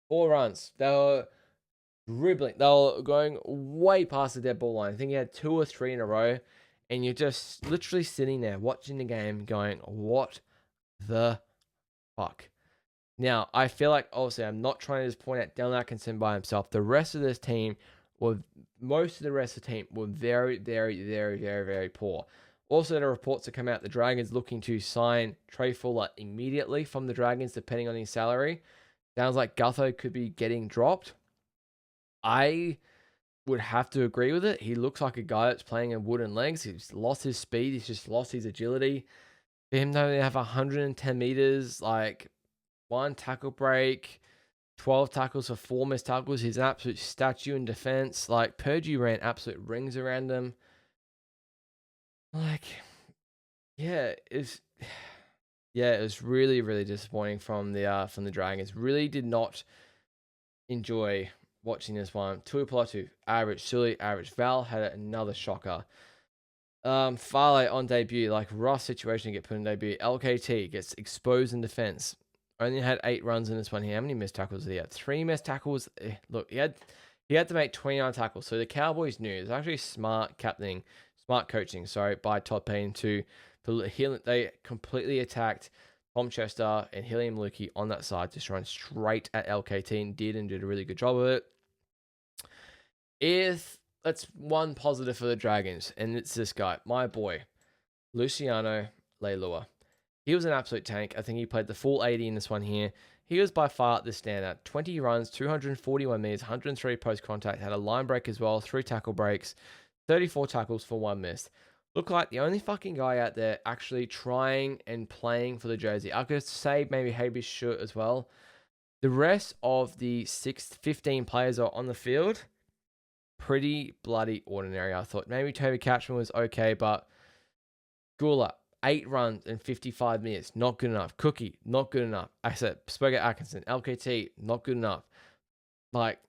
4 runs. They were dribbling. They were going way past the dead ball line. I think he had 2 or 3 in a row. And you're just literally sitting there watching the game going, what the fuck? Now, I feel like, obviously, I'm not trying to just point out Dylan Atkinson by himself. The rest of this team most of the rest of the team were very, very, very, very, very poor. Also, the reports that come out, the Dragons looking to sign Trey Fuller immediately from the Dragons, depending on his salary. Sounds like Gutho could be getting dropped. I would have to agree with it. He looks like a guy that's playing in wooden legs. He's lost his speed. He's just lost his agility. For him to only have 110 meters, like 1 tackle break, 12 tackles for 4 missed tackles. He's an absolute statue in defense. Like, Purdue ran absolute rings around him. Like, yeah, it was really, really disappointing from the Dragons. Really did not enjoy watching this one. Tuipulotu, average. Sully, average. Val had another shocker. Farley on debut, like rough situation to get put in debut. LKT gets exposed in defense. Only had 8 runs in this one here. How many missed tackles did he have? 3 missed tackles. Look, he had to make 29 tackles. So the Cowboys knew. It's actually smart coaching, by Todd Payne they completely attacked Tom Chester and Hilliam Lukey on that side, just run straight at LKT and did a really good job of it. That's one positive for the Dragons, and it's this guy, my boy, Luciano Leilua. He was an absolute tank. I think he played the full 80 in this one here. He was by far the standout. 20 runs, 241 meters, 103 post contact, had a line break as well, 3 tackle breaks, 34 tackles for 1 miss. Looked like the only fucking guy out there actually trying and playing for the jersey. I could say maybe Habish should as well. The rest of the 15 players are on the field, pretty bloody ordinary. I thought maybe Toby Catchman was okay, but Gula, 8 runs in 55 minutes, not good enough. Cookie, not good enough. I said Spoger Atkinson, LKT, not good enough. Like,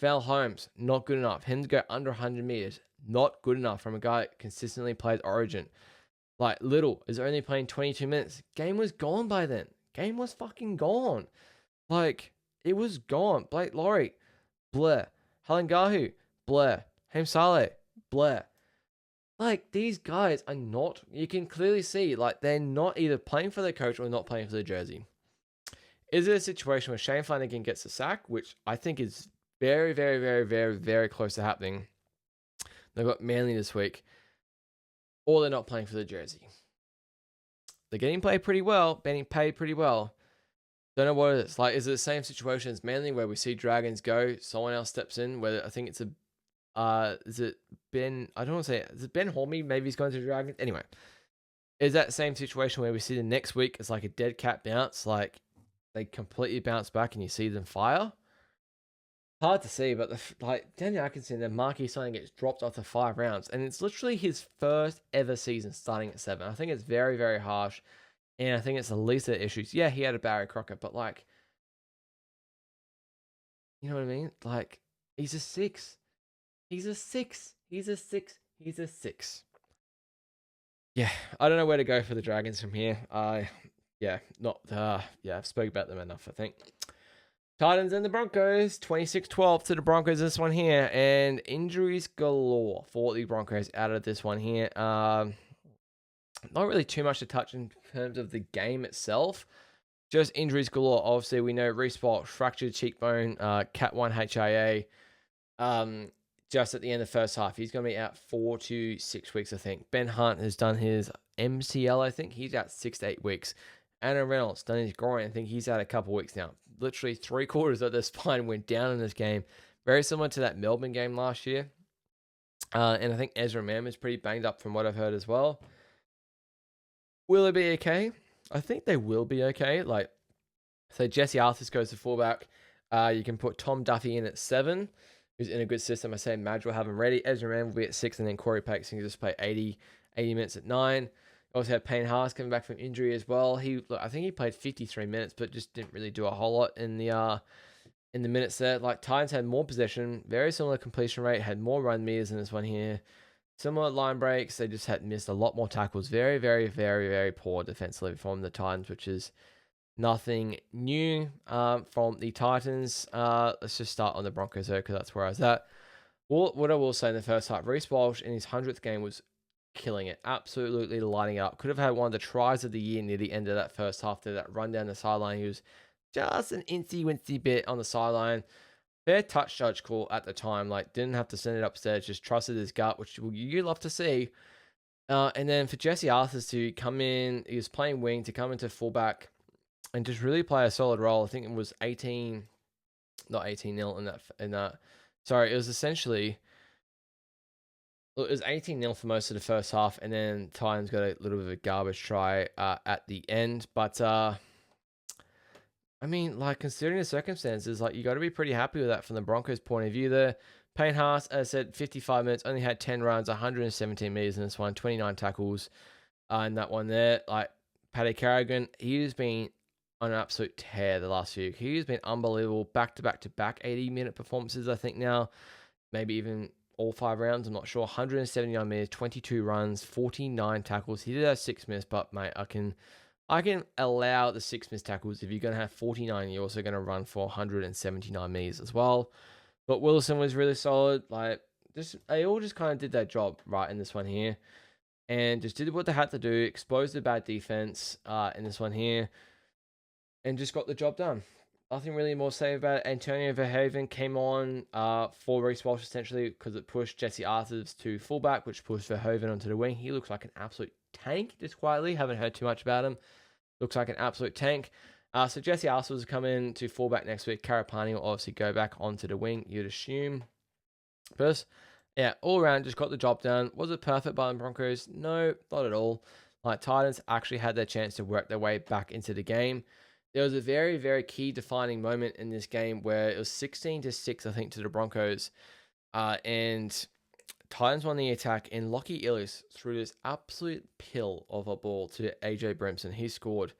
Val Holmes, not good enough. Him to go under 100 meters, not good enough from a guy that consistently plays Origin. Like, Little is only playing 22 minutes. Game was gone by then. Game was fucking gone. Like, it was gone. Blake Laurie, bleh. Halangahu, bleh. Haim Saleh, bleh. Like, these guys are not, you can clearly see, like, they're not either playing for their coach or not playing for their jersey. Is it a situation where Shane Flanagan gets a sack, which I think is very, very, very, very, very close to happening? They've got Manly this week, or they're not playing for the jersey. They're getting paid pretty well, Don't know what it is. Like, is it the same situation as Manly where we see Dragons go, someone else steps in, whether I think it's is it Ben? I don't want to say it. Is it Ben Hormy? Maybe he's going to the Dragons. Anyway, is that same situation where we see the next week it's like a dead cat bounce, like they completely bounce back and you see them fire? Hard to see, but Daniel Atkinson, the marquee signing gets dropped after 5 rounds, and it's literally his first ever season starting at 7. I think it's very, very harsh, and I think it's the least of the issues. Yeah, he had a Barry Crocker, but like, you know what I mean? Like, he's a 6. He's a 6. He's a 6. He's a 6. Yeah, I don't know where to go for the Dragons from here. I've spoke about them enough, I think. Titans and the Broncos, 26-12 to the Broncos this one here, and injuries galore for the Broncos out of this one here. Not really too much to touch in terms of the game itself. Just injuries galore. Obviously, we know Reece Walsh fractured cheekbone, Cat 1 HIA. Just at the end of the first half, he's going to be out 4 to 6 weeks, I think. Ben Hunt has done his MCL, I think he's out 6 to 8 weeks. Aaron Reynolds done his groin, I think he's out a couple weeks now. Literally 3/4 of the spine went down in this game. Very similar to that Melbourne game last year. And I think Ezra Mam is pretty banged up from what I've heard as well. Will it be okay? I think they will be okay. Like, so Jesse Arthurs goes to fullback. You can put Tom Duffy in at 7, who's in a good system. I say Madge will have him ready. Ezra Mam will be at 6, and then Corey Pakes can just play 80 minutes at 9. Also have Payne Haas coming back from injury as well. I think he played 53 minutes, but just didn't really do a whole lot in the minutes there. Like, Titans had more possession, very similar completion rate, had more run meters in this one here. Similar line breaks. They just had missed a lot more tackles. Very, very, very, very poor defensively from the Titans, which is nothing new from the Titans. Let's just start on the Broncos though, because that's where I was at. Well, what I will say in the first half, Reece Walsh in his 100th game was killing it, absolutely lighting it up. Could have had one of the tries of the year near the end of that first half. To that run down the sideline, he was just an incy-wincy bit on the sideline. Fair touch judge call at the time. Like, didn't have to send it upstairs, just trusted his gut, which you love to see. And then for Jesse Arthurs to come in, he was playing wing, to come into fullback and just really play a solid role. I think it was 18, not 18-0 in that. Sorry, it was essentially, it was 18-0 for most of the first half, and then Titans got a little bit of a garbage try at the end. But I mean, like, considering the circumstances, like, you got to be pretty happy with that from the Broncos' point of view there. Payne Haas, as I said, 55 minutes, only had 10 runs, 117 meters in this one, 29 tackles in that one there. Like, Paddy Carrigan, he's been on an absolute tear the last few. He's been unbelievable, back-to-back 80-minute performances, I think now. Maybe even all 5 rounds, I'm not sure. 179 meters, 22 runs, 49 tackles. He did have 6 missed, but, mate, I can allow the 6 missed tackles. If you're going to have 49, you're also going to run for 179 meters as well. But Wilson was really solid. Like, they all just kind of did their job right in this one here, and just did what they had to do. Exposed the bad defense in this one here, and just got the job done. Nothing really more to say about it. Antonio Verhaven came on for Reece Walsh essentially because it pushed Jesse Arthurs to fullback, which pushed Verhaven onto the wing. He looks like an absolute tank, just quietly. Haven't heard too much about him. Looks like an absolute tank. So Jesse Arthurs will come in to fullback next week. Karapani will obviously go back onto the wing, you'd assume. But yeah, all around, just got the job done. Was it perfect by the Broncos? No, not at all. Like, Titans actually had their chance to work their way back into the game. There was a very, very key defining moment in this game where it was 16-6, I think, to the Broncos. And Titans won the attack, and Lockie Illis threw this absolute pill of a ball to AJ Brimson. He scored.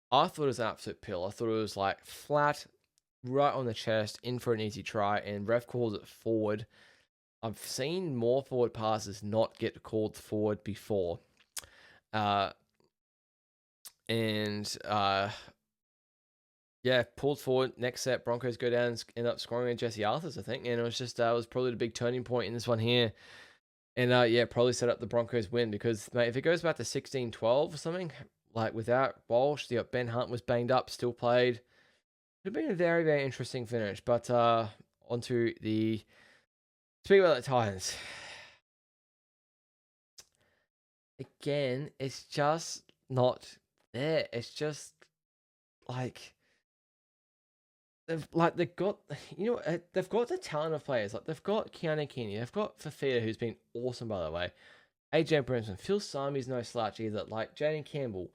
I thought it was an absolute pill. I thought it was like flat, right on the chest, in for an easy try, and ref calls it forward. I've seen more forward passes not get called forward before. Yeah, pulled forward. Next set, Broncos go down and end up scoring with Jesse Arthurs, I think. And it was just, it was probably the big turning point in this one here. And yeah, probably set up the Broncos win because, mate, if it goes back to 16-12 or something, like without Walsh, Ben Hunt was banged up, still played. It would have been a very, very interesting finish. But onto the, speak about the Titans. Again, it's just not there. It's just like, they've got, they've got the talent of players. Like, they've got Keanu Keeney, they've got Fafita, who's been awesome, by the way. AJ Brimson, Phil Sami's no slouch either. Like, Jaden Campbell,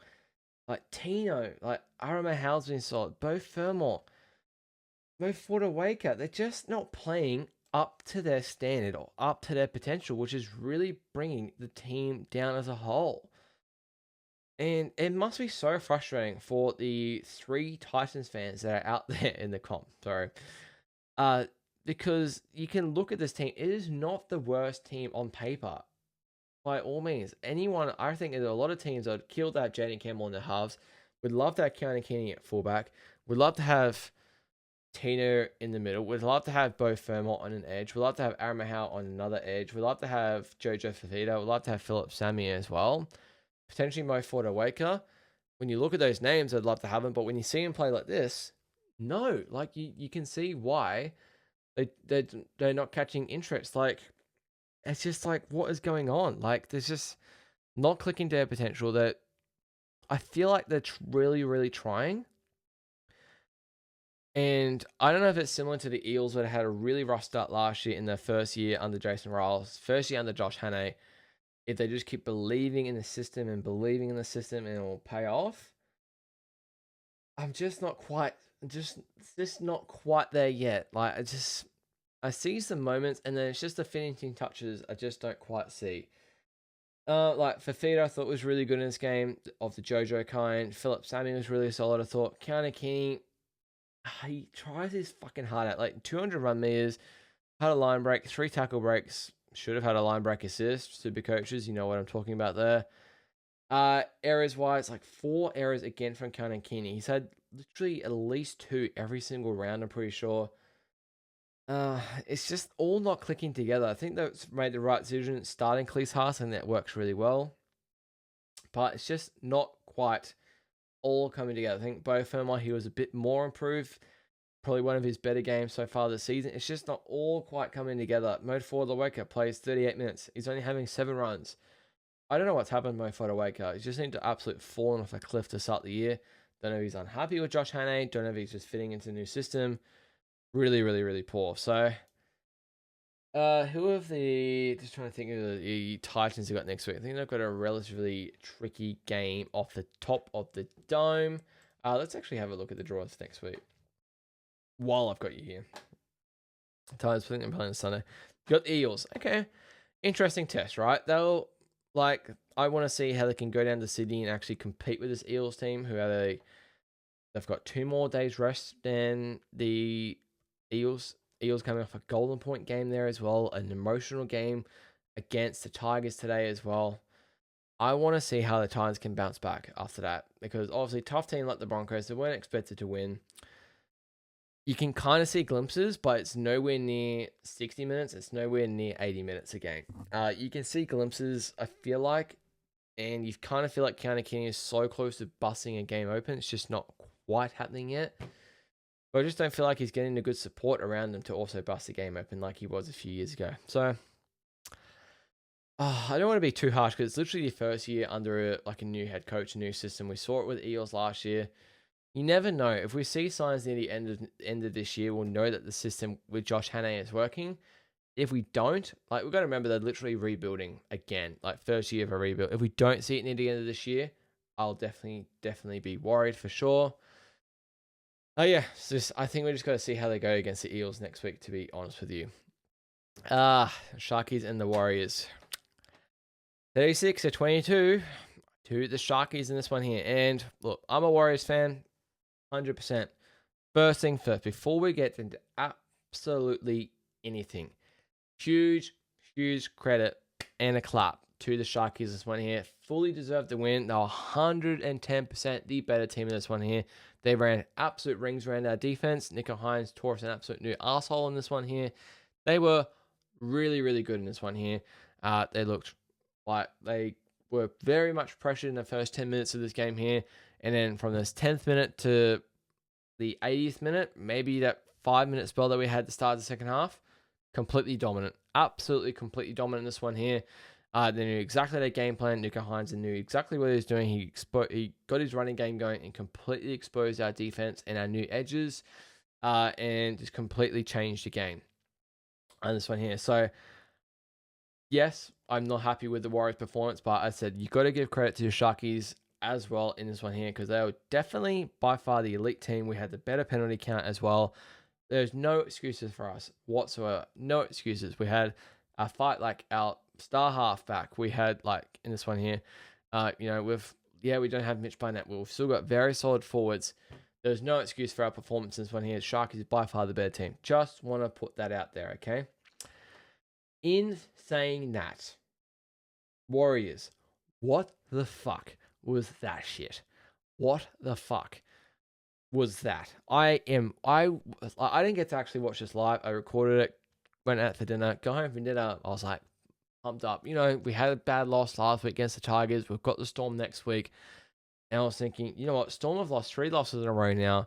like Tino, like Arama Howell's been solid. Bo Fermor, Mo Waker, they're just not playing up to their standard or up to their potential, which is really bringing the team down as a whole. And it must be so frustrating for the 3 Titans fans that are out there in the comp. Sorry. Because you can look at this team. It is not the worst team on paper. By all means. I think there are a lot of teams that would kill to have Jaden Campbell in the halves. Would love to have Keanu Keeney at fullback. Would love to have Tina in the middle. We'd love to have Bo Fermont on an edge. We'd love to have Aaron Mahal on another edge. We'd love to have Jojo Fafita. We'd love to have Philip Sammy as well. Potentially Mo Forder-Waker. When you look at those names, I'd love to have them. But when you see him play like this, no. Like, you can see why they're not catching interest. Like, it's just like, what is going on? Like, there's just not clicking to their potential. That I feel like they're really, really trying. And I don't know if it's similar to the Eels, where they had a really rough start last year in their first year under Jason Riles, first year under Josh Hannay. If they just keep believing in the system and believing in the system, and it will pay off. I'm just not quite, just not quite there yet. Like, I see some moments, and then it's just the finishing touches I just don't quite see. Like Fafita, I thought was really good in this game of the JoJo kind. Philip Sammy was really solid. I thought Counter King, he tries his fucking hard out. Like 200 run meters, had a line break, 3 tackle breaks. Should have had a line break assist. Super coaches, you know what I'm talking about there. Errors wise, like 4 errors again from Conan Keeney. He's had literally at least 2 every single round, I'm pretty sure. It's just all not clicking together. I think that's made the right decision starting Cleese Haas, and that works really well. But it's just not quite all coming together. I think Bo Fermont, he was a bit more improved. Probably one of his better games so far this season. It's just not all quite coming together. Mo Forder-Waker plays 38 minutes. He's only having 7 runs. I don't know what's happened to Mo Forder-Waker. He's just seemed to absolutely fallen off a cliff to start the year. Don't know if he's unhappy with Josh Hannay. Don't know if he's just fitting into the new system. Really, really, really poor. So, who of the... Just trying to think of the Titans who got next week. I think they've got a relatively tricky game off the top of the dome. Let's actually have a look at the draws next week. While I've got you here. Titans, I think they're playing on Sunday. Got the Eels. Okay. Interesting test, right? They'll... Like, I want to see how they can go down to Sydney and actually compete with this Eels team, who are they've got 2 more days rest than the Eels. Eels coming off a Golden Point game there as well, an emotional game against the Tigers today as well. I want to see how the Titans can bounce back after that, because obviously tough team like the Broncos, they weren't expected to win. You can kind of see glimpses, but it's nowhere near 60 minutes. It's nowhere near 80 minutes a game. You can see glimpses, I feel like, and you kind of feel like Counter King is so close to busting a game open. It's just not quite happening yet. But I just don't feel like he's getting the good support around him to also bust a game open like he was a few years ago. So, I don't want to be too harsh, because it's literally the first year under a new head coach, a new system. We saw it with Eels last year. You never know. If we see signs near the end of this year, we'll know that the system with Josh Hannay is working. If we don't, like, we've got to remember they're literally rebuilding again, like first year of a rebuild. If we don't see it near the end of this year, I'll definitely be worried for sure. Oh yeah, I think we just got to see how they go against the Eels next week, to be honest with you. Sharkies and the Warriors. 36-22 to the Sharkies in this one here. And look, I'm a Warriors fan. 100%. First thing first, before we get into absolutely anything, huge credit and a clap to the Sharkies this one here. Fully deserved the win. They were 110% the better team in this one here. They ran absolute rings around our defense. Nico Hines tore us an absolute new asshole in this one here. They were really, really good in this one here. They looked like they were very much pressured in the first 10 minutes of this game here. And then from this 10th minute to the 80th minute, maybe that 5-minute spell that we had to start the second half, completely dominant. Absolutely completely dominant in this one here. They knew exactly their game plan. Nico Hines knew exactly what he was doing. He got his running game going and completely exposed our defense and our new edges, and just completely changed the game on this one here. So, yes, I'm not happy with the Warriors' performance, but I said you got to give credit to the Sharkies as well in this one here, because they were definitely by far the elite team. We had the better penalty count as well. There's no excuses for us whatsoever. No excuses. We had a fight like our star halfback. We had like in this one here, we don't have Mitch Barnett. We've still got very solid forwards. There's no excuse for our performance in this one here. Sharkies is by far the better team. Just want to put that out there, okay? In saying that, Warriors, what the fuck was that shit? What the fuck? was that. I didn't get to actually watch this live. I recorded it, went out for dinner, got home from dinner. I was like pumped up. You know, we had a bad loss last week against the Tigers. We've got the Storm next week. And I was thinking, you know what? Storm have lost 3 losses in a row now.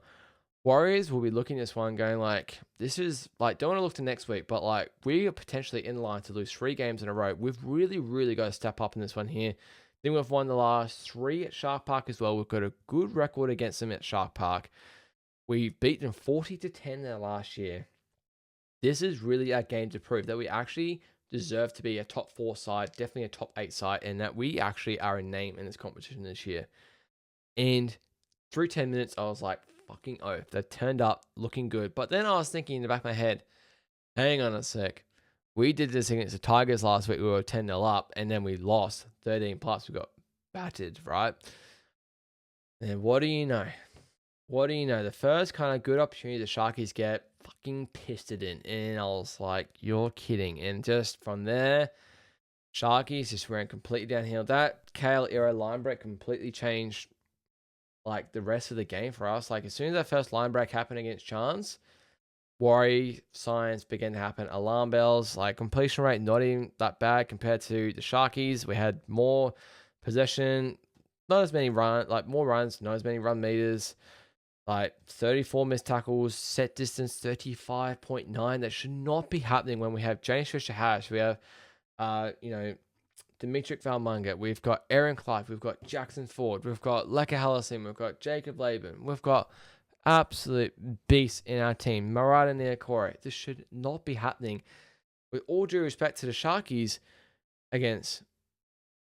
Warriors will be looking at this one going like, this is like, don't want to look to next week, but like, we are potentially in line to lose 3 games in a row. We've really, really got to step up in this one here. Then we've won the last 3 at Shark Park as well. We've got a good record against them at Shark Park. We beat them 40-10 there last year. This is really our game to prove that we actually deserve to be a top 4 side, definitely a top 8 side, and that we actually are a name in this competition this year. And through 10 minutes, I was like, fucking oath. They turned up looking good. But then I was thinking in the back of my head, hang on a sec. We did this against the Tigers last week. We were 10-0 up, and then we lost 13 plus. We got battered, right? And what do you know? What do you know? The first kind of good opportunity the Sharkies get, fucking pissed it in. And I was like, you're kidding. And just from there, Sharkies just went completely downhill. That Kale era line break completely changed like the rest of the game for us. Like as soon as that first line break happened against Chance, worry signs began to happen. Alarm bells, like completion rate not even that bad compared to the Sharkies. We had more possession, not as many more runs, not as many run meters. Like 34 missed tackles, set distance 35.9. That should not be happening when we have James Fisher-Harris. We have, Dimitri Valmunga. We've got Aaron Clive. We've got Jackson Ford. We've got Leka Hallison. We've got Jacob Laban. We've got absolute beasts in our team. Murata Niokore. This should not be happening. With all due respect to the Sharkies against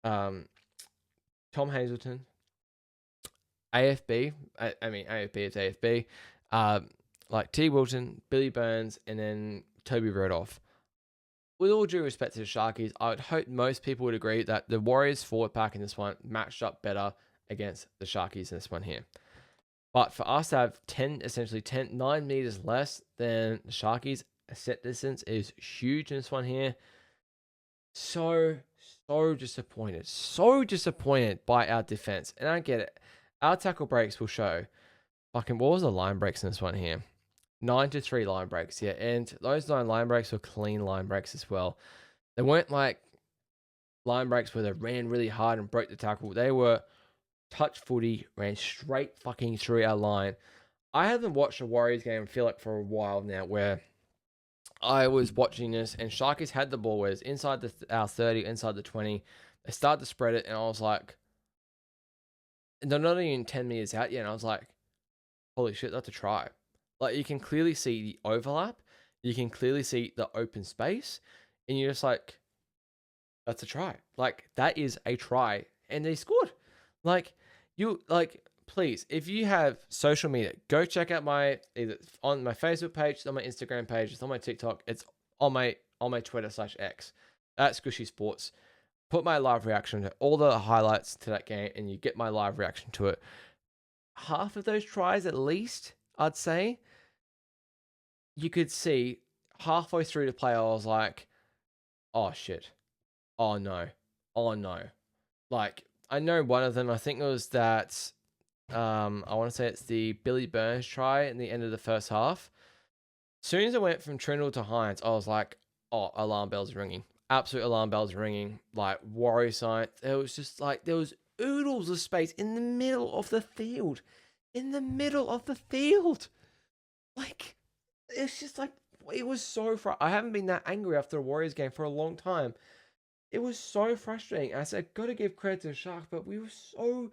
Tom Hazelton, AFB. AFB is AFB. Like T. Wilton, Billy Burns, and then Toby Rudolph. With all due respect to the Sharkies, I would hope most people would agree that the Warriors forward pack in this one matched up better against the Sharkies in this one here. But for us to have 9 meters less than the Sharkies, a set distance is huge in this one here. So disappointed. So disappointed by our defense. And I get it. Our tackle breaks will show. Fucking, what was the line breaks in this one here? 9-3 line breaks, yeah. And those 9 line breaks were clean line breaks as well. They weren't like line breaks where they ran really hard and broke the tackle. They were touch footy, ran straight fucking through our line. I haven't watched a Warriors game, I feel like, for a while now, where I was watching this and Sharkies had the ball, where it's inside our 30, inside the 20. They started to spread it, and I was like, they're not even 10 meters out yet, and I was like, holy shit, that's a try. Like, you can clearly see the overlap. You can clearly see the open space. And you're just like, that's a try. Like, that is a try. And they scored. Please, if you have social media, go check out either on my Facebook page, it's on my Instagram page, it's on my TikTok, it's on my Twitter/X, at Skooshi Sports. Put my live reaction to all the highlights to that game, and you get my live reaction to it. Half of those tries, at least, I'd say, you could see halfway through the play, I was like, oh shit. Oh no. Oh no. Like, I know one of them, I think it was that, I want to say it's the Billy Burns try in the end of the first half. As soon as I went from Trindle to Hines, I was like, oh, alarm bells ringing. Absolute alarm bells ringing. Like, warrior sign. It was just like, there was oodles of space in the middle of the field. In the middle of the field. Like, it's just like, it was so I haven't been that angry after a Warriors game for a long time. It was so frustrating. I said, gotta give credit to the Sharks, but we were so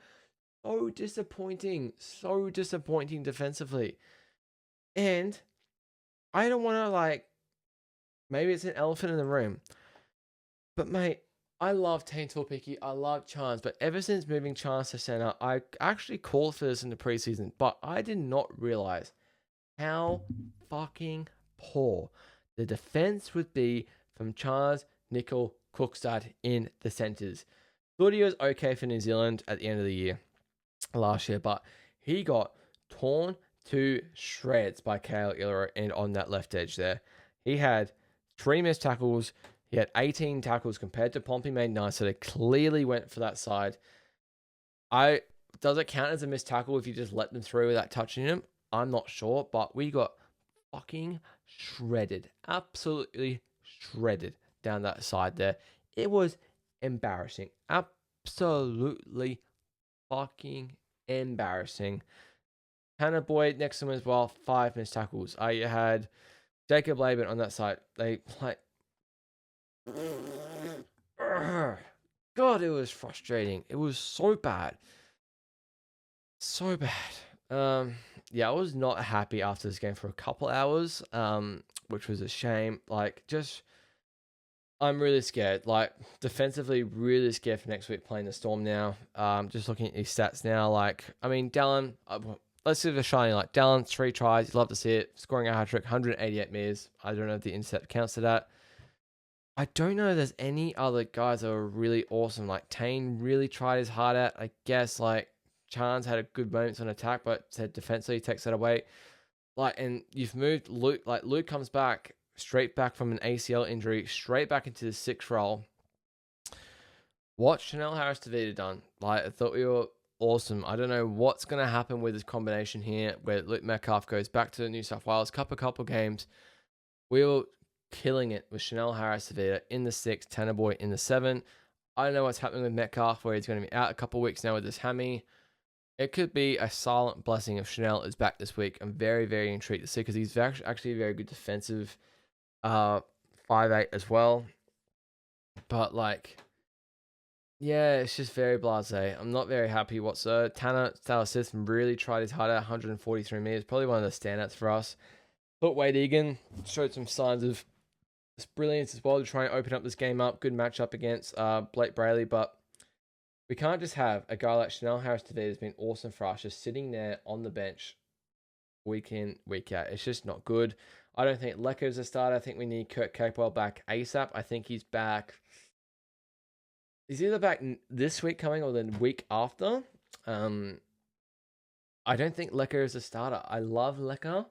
disappointing. So disappointing defensively. And I don't want to, like, maybe it's an elephant in the room, but mate, I love Tane Tuilupiki. I love Chance, but ever since moving Chance to center, I actually called for this in the preseason, but I did not realize how fucking poor the defense would be from Chance, Nickel, Cookstad in the centers. Thought he was okay for New Zealand at the end of the year last year, but he got torn to shreds by Kale Iller and on that left edge there. He had 3 missed tackles. He had 18 tackles compared to Pompey made 9, so they clearly went for that side. does it count as a missed tackle if you just let them through without touching him? I'm not sure, but we got fucking shredded, absolutely shredded down that side there. It was embarrassing, absolutely fucking embarrassing. Hannah Boyd next to him as well, 5 missed tackles. I had Jacob Laban on that side. They like, God, it was frustrating. It was so bad, so bad. Yeah, I was not happy after this game for a couple hours, which was a shame. Like, just I'm really scared. Like, defensively, really scared for next week playing the Storm now. Just looking at these stats now. Like, I mean, Dallin, let's see if they're shining. Like, Dallin, 3 tries. You'd love to see it. Scoring a hat trick, 188 meters. I don't know if the intercept counts to that. I don't know if there's any other guys that are really awesome. Like, Tane really tried his heart out. I guess, like, Chance had a good moments on attack, but said defensively takes that away. Like, and you've moved Luke. Like, Luke comes back straight back from an ACL injury, straight back into the 6th role. What Chanel Harris-Tavita done? Like, I thought we were awesome. I don't know what's going to happen with this combination here, where Luke Metcalf goes back to the New South Wales couple games. We were killing it with Chanel Harris-Tavita in the 6, Tanner Boy in the 7. I don't know what's happening with Metcalf, where he's going to be out a couple weeks now with his hammy. It could be a silent blessing if Chanel is back this week. I'm very, very intrigued to see, because he's actually a very good defensive 5'8" as well. But, like, yeah, it's just very blasé. I'm not very happy whatsoever. Tanner System really tried his heart out, 143 meters. Probably one of the standouts for us. But Wade Egan showed some signs of brilliance as well to try and open up this game up. Good matchup against Blake Brayley. But we can't just have a guy like Chanel Harris-Tavita has been awesome for us, just sitting there on the bench week in, week out. It's just not good. I don't think Lecker's a starter. I think we need Kurt Capewell back ASAP. I think he's back. He's either back this week coming or the week after. I don't think Lecker is a starter. I love Lecker.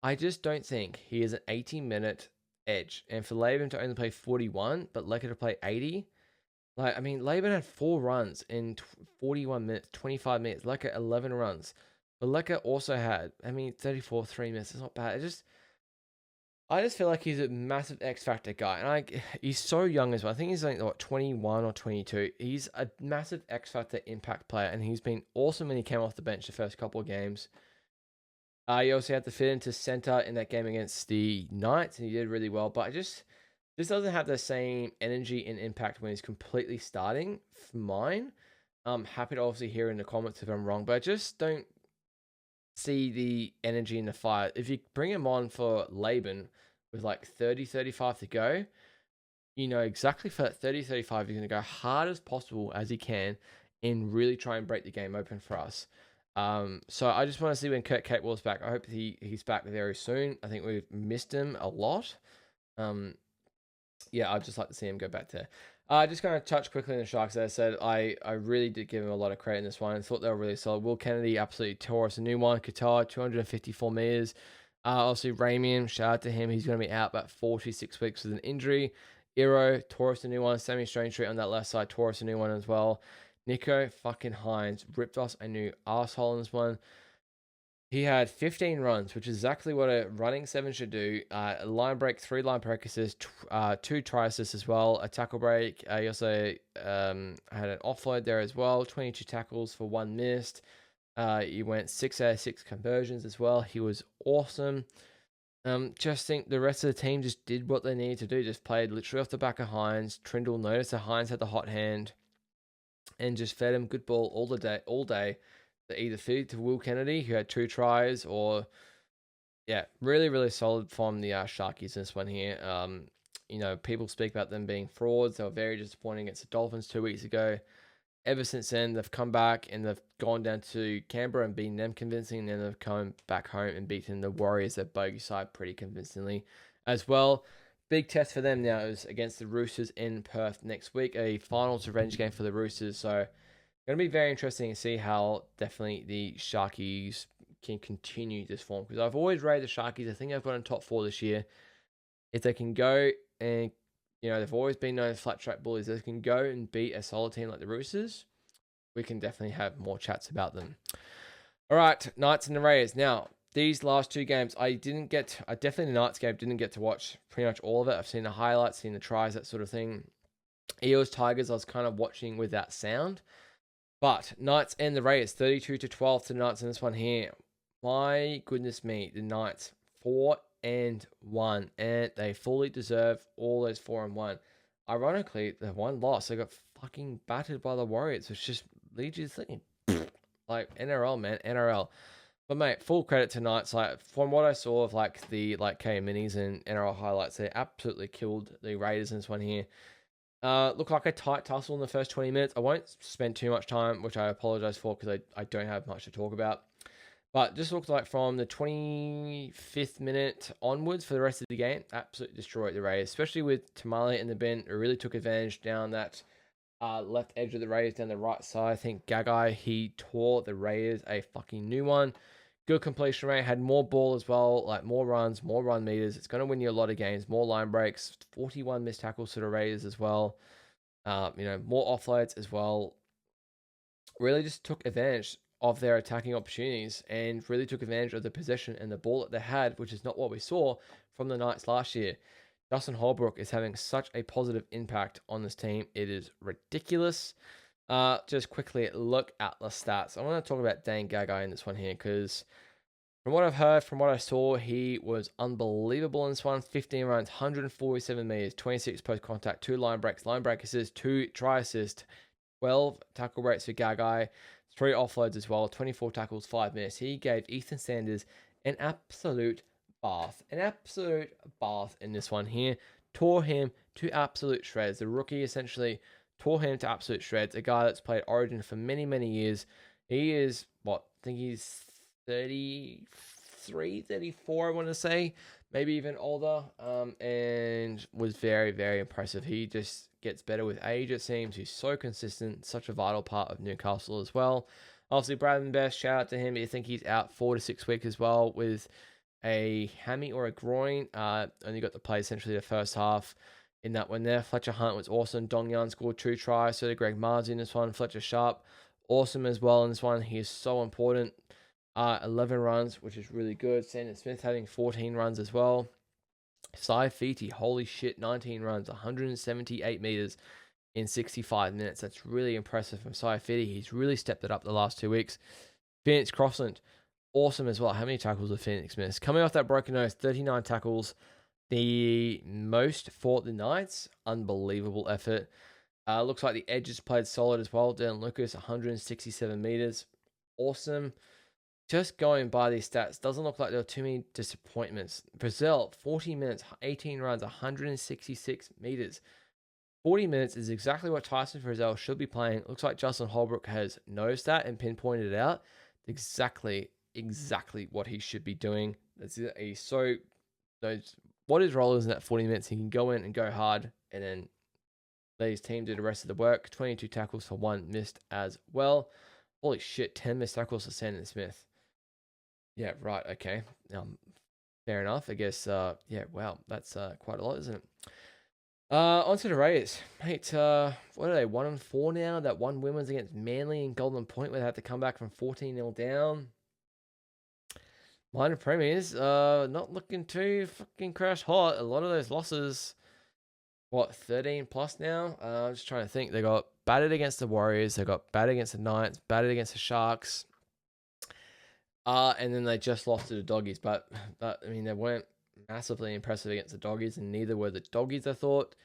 I just don't think he is an 80-minute edge. And for Laban to only play 41, but Lecker to play 80. Like, I mean, Laban had 4 runs in 41 minutes, 25 minutes. Lecker, 11 runs. But Lecker also had, 34, 3 minutes. It's not bad. I just feel like he's a massive X Factor guy. And he's so young as well. I think he's like, 21 or 22. He's a massive X Factor impact player. And he's been awesome when he came off the bench the first couple of games. He also had to fit into center in that game against the Knights. And he did really well. But this doesn't have the same energy and impact when he's completely starting for mine. I'm happy to obviously hear in the comments if I'm wrong. But I just don't see the energy in the fire. If you bring him on for Laban with like 30-35 to go, you know exactly for that 30-35 he's going to go hard as possible as he can and really try and break the game open for us. So I just want to see when Kurt Capewell's back. I hope he's back very soon. I think we've missed him a lot. Yeah, I'd just like to see him go back there. Just going to touch quickly on the Sharks. As I said, I really did give him a lot of credit in this one. I thought they were really solid. Will Kennedy absolutely tore us a new one. Qatar, 254 meters. Obviously, Ramian, shout out to him. He's going to be out about 4-6 weeks with an injury. Iro, tore us a new one. Sammy Strange on that left side, tore us a new one as well. Nico fucking Hines ripped us a new asshole in this one. He had 15 runs, which is exactly what a running 7 should do. A line break, 3 line break assists, 2 try assists as well, a tackle break. He also had an offload there as well, 22 tackles for 1 missed. He went 6 out of 6 conversions as well. He was awesome. Just think the rest of the team just did what they needed to do, just played literally off the back of Hines. Trindle noticed that Hines had the hot hand and just fed him good ball all day. To either feed to Will Kennedy, who had 2 tries, or really, really solid from the Sharkies in this one here. People speak about them being frauds. They were very disappointing against the Dolphins 2 weeks ago. Ever since then, they've come back and they've gone down to Canberra and beaten them convincingly, and then they've come back home and beaten the Warriors, their bogey side, pretty convincingly as well. Big test for them now is against the Roosters in Perth next week, a finals revenge game for the Roosters. So going to be very interesting to see how definitely the Sharkies can continue this form, because I've always rated the Sharkies. I think I've got in top 4 this year. If they can go and, they've always been known as flat track bullies. They can go and beat a solid team like the Roosters. we can definitely have more chats about them. All right, Knights and the Raiders. Now, these last two games, I definitely the Knights game didn't get to watch pretty much all of it. I've seen the highlights, seen the tries, that sort of thing. Eels, Tigers, I was kind of watching without sound. But Knights and the Raiders, 32-12 to the Knights in this one here. My goodness me, the Knights 4-1, and they fully deserve all those 4-1. Ironically, the one loss, they got fucking battered by the Warriors, which just leads you thinking, like NRL, man, NRL. But mate, full credit to Knights. Like from what I saw of like the K minis and NRL highlights, they absolutely killed the Raiders in this one here. Looked like a tight tussle in the first 20 minutes. I won't spend too much time, which I apologize for because I don't have much to talk about. But just looked like from the 25th minute onwards for the rest of the game, absolutely destroyed the Raiders, especially with Tamale in the bin. It really took advantage down that left edge of the Raiders, down the right side. I think Gagai, he tore the Raiders a fucking new one. Good completion rate, had more ball as well, like more runs, more run meters. It's going to win you a lot of games, more line breaks, 41 missed tackles to the Raiders as well. More offloads as well. Really just took advantage of their attacking opportunities and really took advantage of the possession and the ball that they had, which is not what we saw from the Knights last year. Justin Holbrook is having such a positive impact on this team. It is ridiculous. Just quickly look at the stats. I want to talk about Dane Gagai in this one here because from what I've heard, from what I saw, he was unbelievable in this one. 15 runs, 147 meters, 26 post contact, 2 line break assists, 2 try assists, 12 tackle breaks for Gagai, 3 offloads as well, 24 tackles, 5 minutes. He gave Ethan Sanders an absolute bath in this one here. Tore him to absolute shreds. The rookie essentially tore him to absolute shreds. A guy that's played Origin for many, many years. He is, I think he's 33, 34, I want to say. Maybe even older. And was very, very impressive. He just gets better with age, it seems. He's so consistent. Such a vital part of Newcastle as well. Obviously, Bradman Best, shout out to him. I think he's out 4 to 6 weeks as well with a hammy or a groin. Only got to play essentially the first half in that one there. Fletcher Hunt was awesome. Dong Yan scored 2 tries. So did Greg Marzi in this one. Fletcher Sharp, awesome as well in this one. He is so important. 11 runs, which is really good. Sandon Smith having 14 runs as well. Sai Fiti, holy shit, 19 runs, 178 meters in 65 minutes. That's really impressive from Sai Fiti. He's really stepped it up the last 2 weeks. Phoenix Crossland, awesome as well. How many tackles did Phoenix miss? Coming off that broken nose, 39 tackles. The most for the Knights. Unbelievable effort. Looks like the edges played solid as well. Dylan Lucas, 167 meters. Awesome. Just going by these stats, doesn't look like there were too many disappointments. Brazil, 40 minutes, 18 runs, 166 meters. 40 minutes is exactly what Tyson Frizzell should be playing. Looks like Justin Holbrook has noticed that and pinpointed it out. Exactly what he should be doing. He so knows what his role is in that 40 minutes. He can go in and go hard and then let his team do the rest of the work. 22 tackles for 1 missed as well. Holy shit, 10 missed tackles for Sandon Smith. Yeah, right, okay. Fair enough. I guess, wow, that's quite a lot, isn't it? On to the Raiders. Mate, what are they, 1-4 now? That one win was against Manly and Golden Point where they had to come back from 14-0 down. Minor Premiers, not looking too fucking crash hot. A lot of those losses, 13 plus now? I'm just trying to think. They got battered against the Warriors. They got battered against the Knights, battered against the Sharks. And then they just lost to the Doggies. But I mean, they weren't massively impressive against the Doggies, and neither were the Doggies, I thought.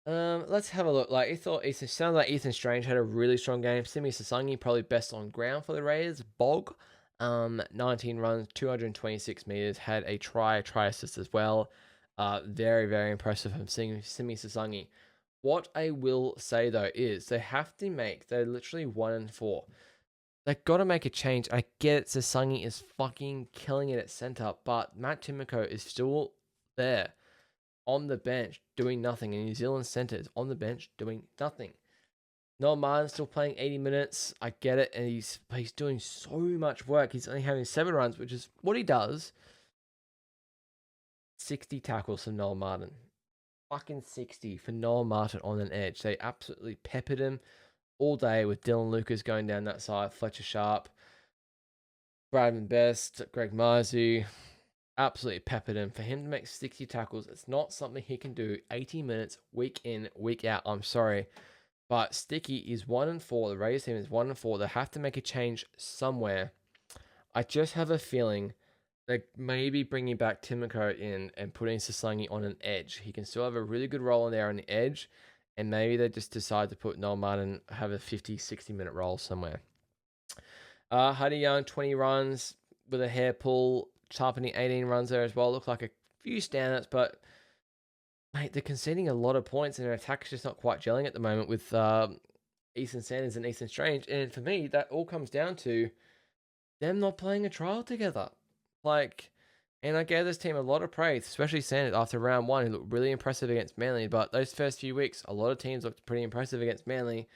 Let's have a look. Sounds like Ethan Strange had a really strong game. Simi Sasangi, probably best on ground for the Raiders. Bog, 19 runs, 226 meters, had a try assist as well. Very, very impressive from Simi Sasangi. What I will say, though, is they're literally 1-4. They've got to make a change. I get it, Sasangi is fucking killing it at center, but Matt Timoko is still there on the bench doing nothing, and New Zealand center is on the bench doing nothing. Noel Martin's still playing 80 minutes. I get it, and he's doing so much work. He's only having 7 runs, which is what he does. 60 tackles for Noel Martin. Fucking 60 for Noel Martin on an edge. They absolutely peppered him. all day with Dylan Lucas going down that side, Fletcher Sharp, Bradman Best, Greg Marzu, absolutely peppered him. For him to make 60 tackles, it's not something he can do 80 minutes week in, week out. I'm sorry. But Sticky is 1-4. The Raiders team is 1-4. They have to make a change somewhere. I just have a feeling that maybe bringing back Timoko in and putting Saslangi on an edge. He can still have a really good role in there on the edge. And maybe they just decide to put Noel Martin have a 50, 60-minute role somewhere. Huddy Young, 20 runs with a hair pull. Sharpeny, 18 runs there as well. Look like a few standouts, but mate, they're conceding a lot of points and their attack's just not quite gelling at the moment with Easton Sanders and Easton Strange. And for me, that all comes down to them not playing a trial together. And I gave this team a lot of praise, especially Sanders after round 1, who looked really impressive against Manly. But those first few weeks, a lot of teams looked pretty impressive against Manly.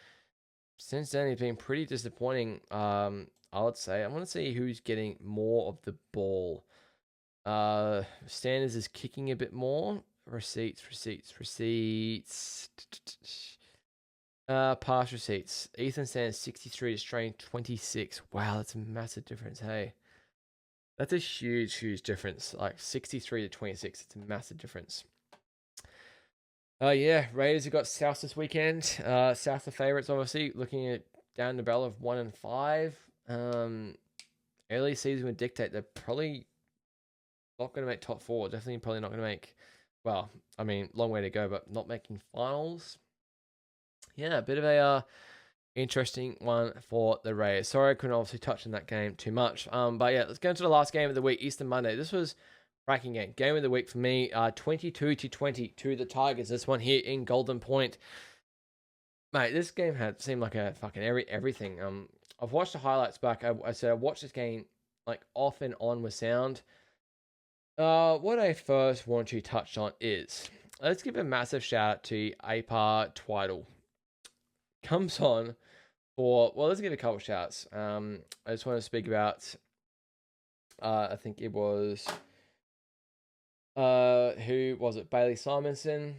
Since then, he's been pretty disappointing. I would say. I want to see who's getting more of the ball. Sanders is kicking a bit more. Receipts. Pass receipts. Ethan Sanders 63 to Strain 26. Wow, that's a massive difference. Hey, that's a huge difference. Like 63 to 26. It's a massive difference. Yeah, Raiders have got South this weekend. South the favourites, obviously, looking at down the barrel of 1-5. Early season would dictate they're probably not going to make top 4. Definitely probably not going to make, well, I mean, long way to go, but not making finals. Yeah, a bit of a interesting one for the Raiders. Sorry I couldn't obviously touch on that game too much. But yeah, let's go into the last game of the week, Easter Monday. This was cracking game. Game of the week for me, 22-20 to the Tigers. This one here in Golden Point. Mate, this game seemed like a fucking everything. I've watched the highlights back. I said I watched this game like off and on with sound. What I first want to touch on is, let's give a massive shout out to Apar Twiddle. Comes on for, well, let's give a couple shouts. I just want to speak about, I think it was, who was it? Bailey Simonson.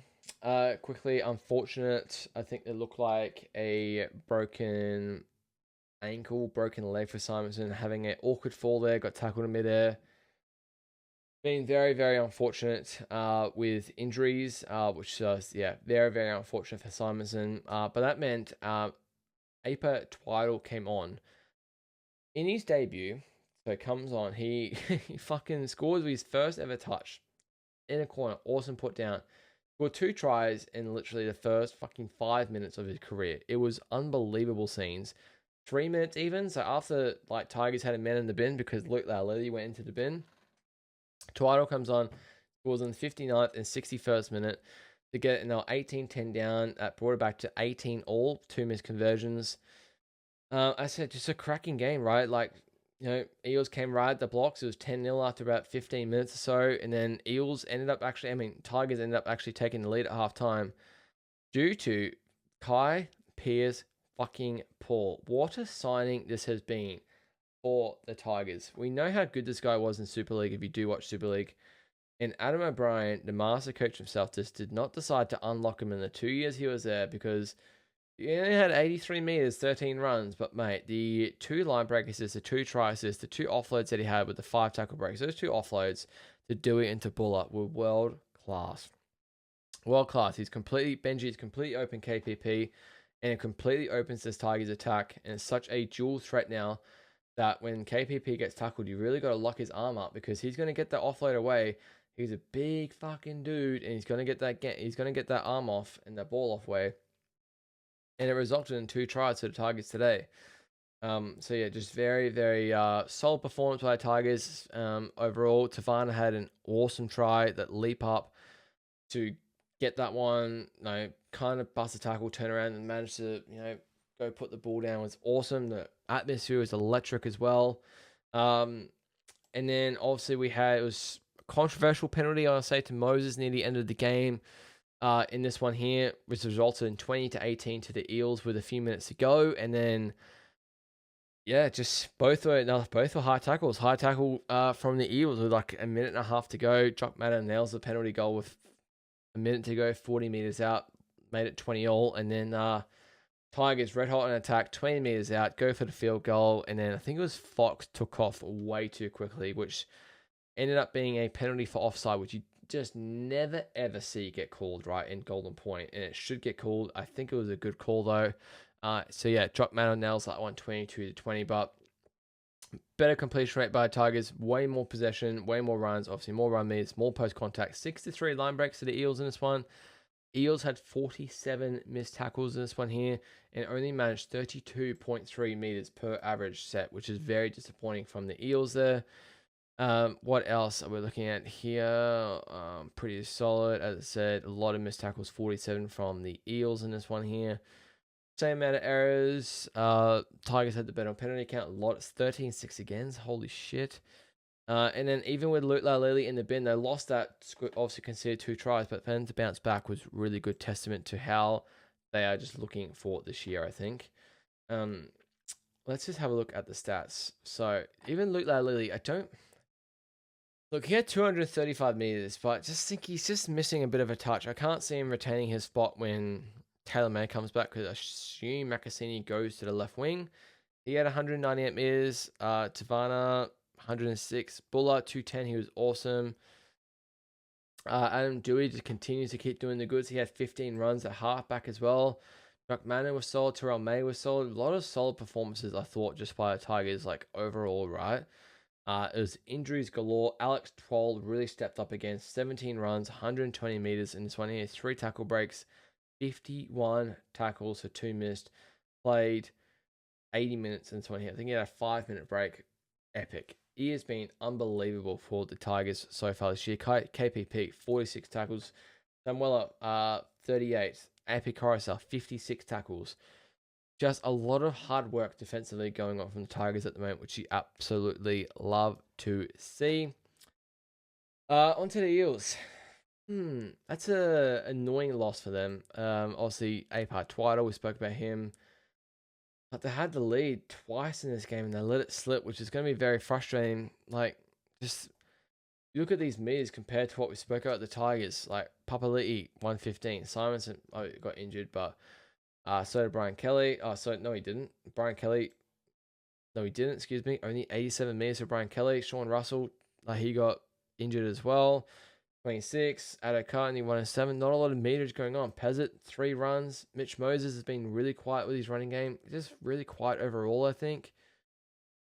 Quickly, unfortunate. I think it looked like a broken ankle, broken leg for Simonson, having an awkward fall there, got tackled in midair. Been very unfortunate with injuries, which was, very unfortunate for Simonson. But that meant Apa Twiddle came on in his debut. So comes on, he fucking scores with his first ever touch in a corner. Awesome put down. Scored 2 tries in literally the first fucking 5 minutes of his career. It was unbelievable scenes. 3 minutes even. So after like Tigers had a man in the bin because Luke Lauleti went into the bin, Twiddle comes on, scores in the 59th and 61st minute to get it now 18-10 down. That brought it back to 18 all, 2 missed conversions. I said just a cracking game, right? Like, you know, Eels came right at the blocks. It was 10-0 after about 15 minutes or so. And then Tigers ended up actually taking the lead at halftime due to Kai Pearce fucking Paul. What a signing this has been for the Tigers. We know how good this guy was in Super League if you do watch Super League. And Adam O'Brien, the master coach himself, just did not decide to unlock him in the 2 years he was there because he only had 83 meters, 13 runs. But mate, the 2 line break assists, the 2 try assists, the 2 offloads that he had with the 5 tackle breaks, those 2 offloads to do it into Buller were world class. World class. Benji is completely open KPP, and it completely opens this Tigers attack. And it's such a dual threat now that when KPP gets tackled, you really got to lock his arm up because he's going to get that offload away. He's a big fucking dude, and he's going to get that arm off and that ball off way. And it resulted in 2 tries for the Tigers today. So yeah, just very solid performance by the Tigers. Overall, Tavana had an awesome try, that leap up to get that one, kind of bust a tackle, turn around and manage to, go put the ball down. It was awesome. The atmosphere was electric as well. And then obviously it was a controversial penalty, I'll say, to Moses near the end of the game. In this one here, which resulted in 20-18 to the Eels with a few minutes to go. And then, just both were high tackles. High tackle from the Eels with like a minute and a half to go. Jock Madden nails the penalty goal with a minute to go, 40 meters out, made it 20 all. And then Tigers red hot on attack, 20 meters out, go for the field goal, and then I think it was Fox took off way too quickly, which ended up being a penalty for offside, which you just never ever see get called right in Golden Point, and it should get called. I think it was a good call though. So yeah, drop man on nails that one, 22-20, but better completion rate by Tigers, way more possession, way more runs, obviously more run meters, more post contact, 6-3 line breaks to the Eels in this one. Eels had 47 missed tackles in this one here and only managed 32.3 meters per average set, which is very disappointing from the Eels there. What else are we looking at here? Pretty solid. As I said, a lot of missed tackles, 47 from the Eels in this one here. Same amount of errors. Tigers had the better penalty count. A lot. It's 13-6 again. Holy shit. And then even with Luke Lalili in the bin, they lost that. Obviously conceded 2 tries, but then to bounce back was really good testament to how they are just looking for this year, I think. Let's just have a look at the stats. So even Luke Lalili, I don't... Look, he had 235 meters, but I just think he's just missing a bit of a touch. I can't see him retaining his spot when Taylor May comes back because I assume Makasini goes to the left wing. He had 198 meters. Tavana, 106. Buller, 210. He was awesome. Adam Dewey just continues to keep doing the goods. He had 15 runs at halfback as well. Jack Manning was solid. Terrell May was solid. A lot of solid performances, I thought, just by the Tigers, like overall, right? It was injuries galore. Alex Troll really stepped up again. 17 runs, 120 meters in this one here. 3 tackle breaks, 51 tackles for 2 missed. Played 80 minutes in this one here. I think he had a 5-minute break. Epic. He has been unbelievable for the Tigers so far this year. KPP, 46 tackles. Samuela, 38. Epic Carousel, 56 tackles. Just a lot of hard work defensively going on from the Tigers at the moment, which you absolutely love to see. Onto the Eels. That's a annoying loss for them. Obviously, Apar Twiddle, we spoke about him. But they had the lead twice in this game and they let it slip, which is going to be very frustrating. Like, just look at these meters compared to what we spoke about the Tigers. Like, Papali'i, 115. Simonson got injured, but so did Brian Kelly. No, he didn't. Brian Kelly, no, he didn't, excuse me. Only 87 meters for Brian Kelly. Sean Russell, he got injured as well. 26. Adokar, 107. Not a lot of meters going on. Pezzett, 3 runs. Mitch Moses has been really quiet with his running game. Just really quiet overall, I think.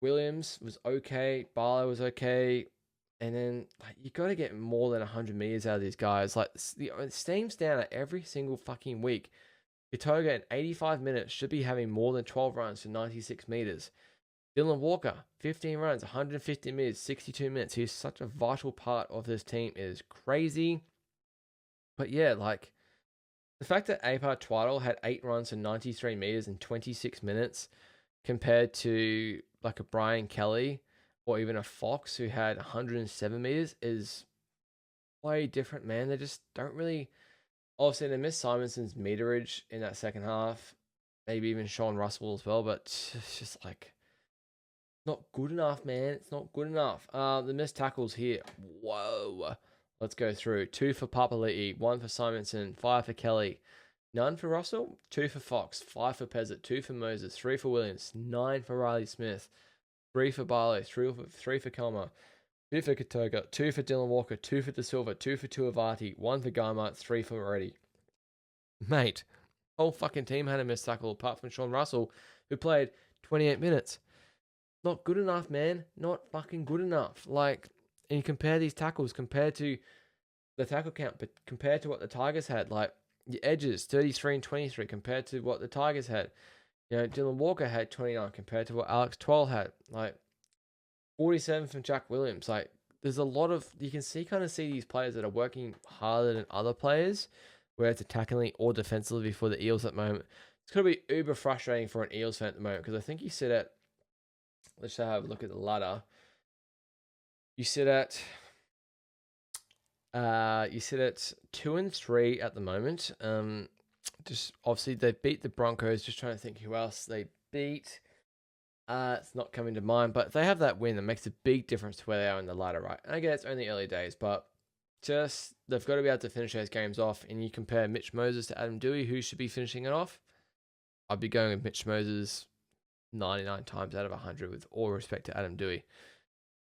Williams was okay. Barlow was okay. And then you got to get more than 100 meters out of these guys. Like, the steam's down at every single fucking week. Katoga in 85 minutes should be having more than 12 runs for 96 meters. Dylan Walker, 15 runs, 150 meters, 62 minutes. He's such a vital part of this team. It is crazy. But yeah, like, the fact that Apar Twiddle had 8 runs for 93 meters in 26 minutes compared to like a Brian Kelly or even a Fox who had 107 meters is way different, man. They just don't really... Obviously, they missed Simonson's meterage in that second half. Maybe even Sean Russell as well, but it's just like... not good enough, man. It's not good enough. The missed tackles here. Whoa. Let's go through. 2 for Papali'i, 1 for Simonson, 5 for Kelly, none for Russell, 2 for Fox, 5 for Pezzett, 2 for Moses, 3 for Williams, 9 for Riley Smith, 3 for Barlow, 3 for Kelmer, 2 for Katoga, 2 for Dylan Walker, 2 for De Silva, 2 for Tuivati, 1 for Garmart, 3 for Moretti. Mate, whole fucking team had a missed tackle apart from Sean Russell, who played 28 minutes. Not good enough, man. Not fucking good enough. Like, and you compare these tackles compared to the tackle count, but compared to what the Tigers had, like, the edges, 33 and 23, compared to what the Tigers had. You know, Dylan Walker had 29 compared to what Alex Twell had. Like, 47 from Jack Williams. Like, there's a lot of, you can kind of see these players that are working harder than other players, whether it's attacking or defensively for the Eels at the moment. It's going to be uber frustrating for an Eels fan at the moment because I think you sit at, let's have a look at the ladder. You sit at 2 and 3 at the moment. Just obviously they beat the Broncos. Just trying to think who else they beat. It's not coming to mind, but if they have that win, that makes a big difference to where they are in the ladder, right? And again, it's only early days, but just they've got to be able to finish those games off. And you compare Mitch Moses to Adam Dewey, who should be finishing it off. I'd be going with Mitch Moses 99 times out of 100 with all respect to Adam Dewey.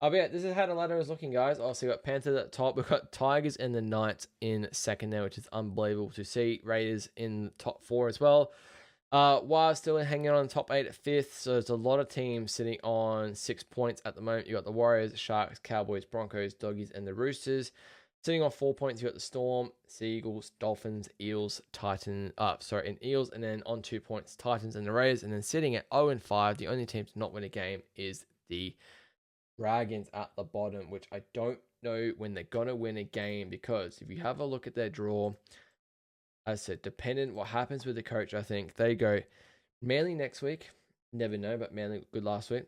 But yeah, this is how the ladder is looking, guys. Also, we've got Panthers at the top. We've got Tigers and the Knights in second there, which is unbelievable to see. Raiders in the top 4 as well. Wild still hanging on top 8 at 5th. So there's a lot of teams sitting on 6 points at the moment. You got the Warriors, Sharks, Cowboys, Broncos, Doggies, and the Roosters. Sitting on 4 points, you got the Storm, Seagulls, Dolphins, Eels, Eels, and then on 2 points, Titans and the Raiders. And then sitting at 0-5, the only team to not win a game is the Dragons at the bottom, which I don't know when they're going to win a game, because if you have a look at their draw, as I said, dependent what happens with the coach, I think they go Manly next week. Never know, but Manly good last week.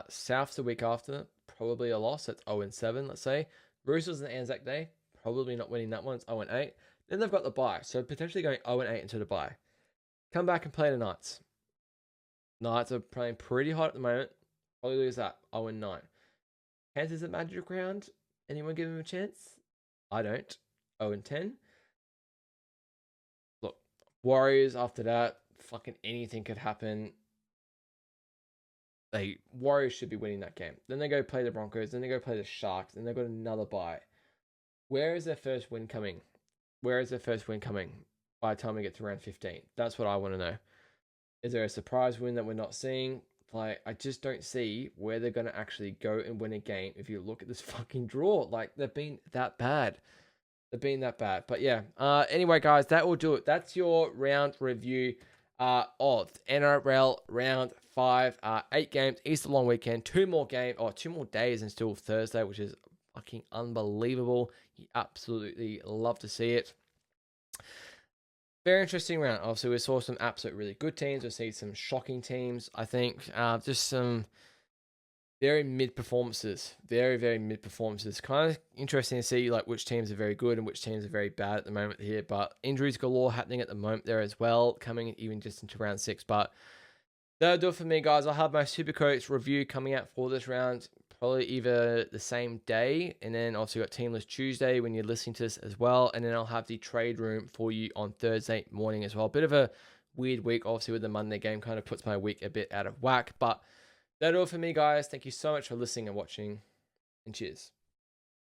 South's the week after, probably a loss. That's 0-7, let's say. Roosters and Anzac Day, probably not winning that one. It's 0-8. Then they've got the bye, so potentially going 0-8 into the bye. Come back and play the Knights. Knights are playing pretty hot at the moment. Probably lose that 0-9. Panthers at Magic Round. Anyone give them a chance? I don't. 0-10. Look, Warriors after that, fucking anything could happen. Warriors should be winning that game. Then they go play the Broncos. Then they go play the Sharks. Then they've got another bye. Where is their first win coming? By the time we get to round 15? That's what I want to know. Is there a surprise win that we're not seeing? Like, I just don't see where they're going to actually go and win a game if you look at this fucking draw. Like, they've been that bad. But yeah, anyway, guys, that will do it. That's your round review of NRL Round 5. 8 games, Easter long weekend, 2 more days until Thursday, which is fucking unbelievable. You absolutely love to see it. Very interesting round. Obviously, we saw some absolute really good teams. We see some shocking teams. I think just some very mid performances. Very, very mid performances. Kind of interesting to see like which teams are very good and which teams are very bad at the moment here. But injuries galore happening at the moment there as well, coming even just into round 6. But that'll do it for me, guys. I'll have my Supercoach review coming out for this round, probably either the same day, and then also got Teamless Tuesday when you're listening to this as well, and then I'll have the trade room for you on Thursday morning as well. Bit of a weird week, obviously, with the Monday game, kind of puts my week a bit out of whack, but that'll do it for me, guys. Thank you so much for listening and watching, and cheers.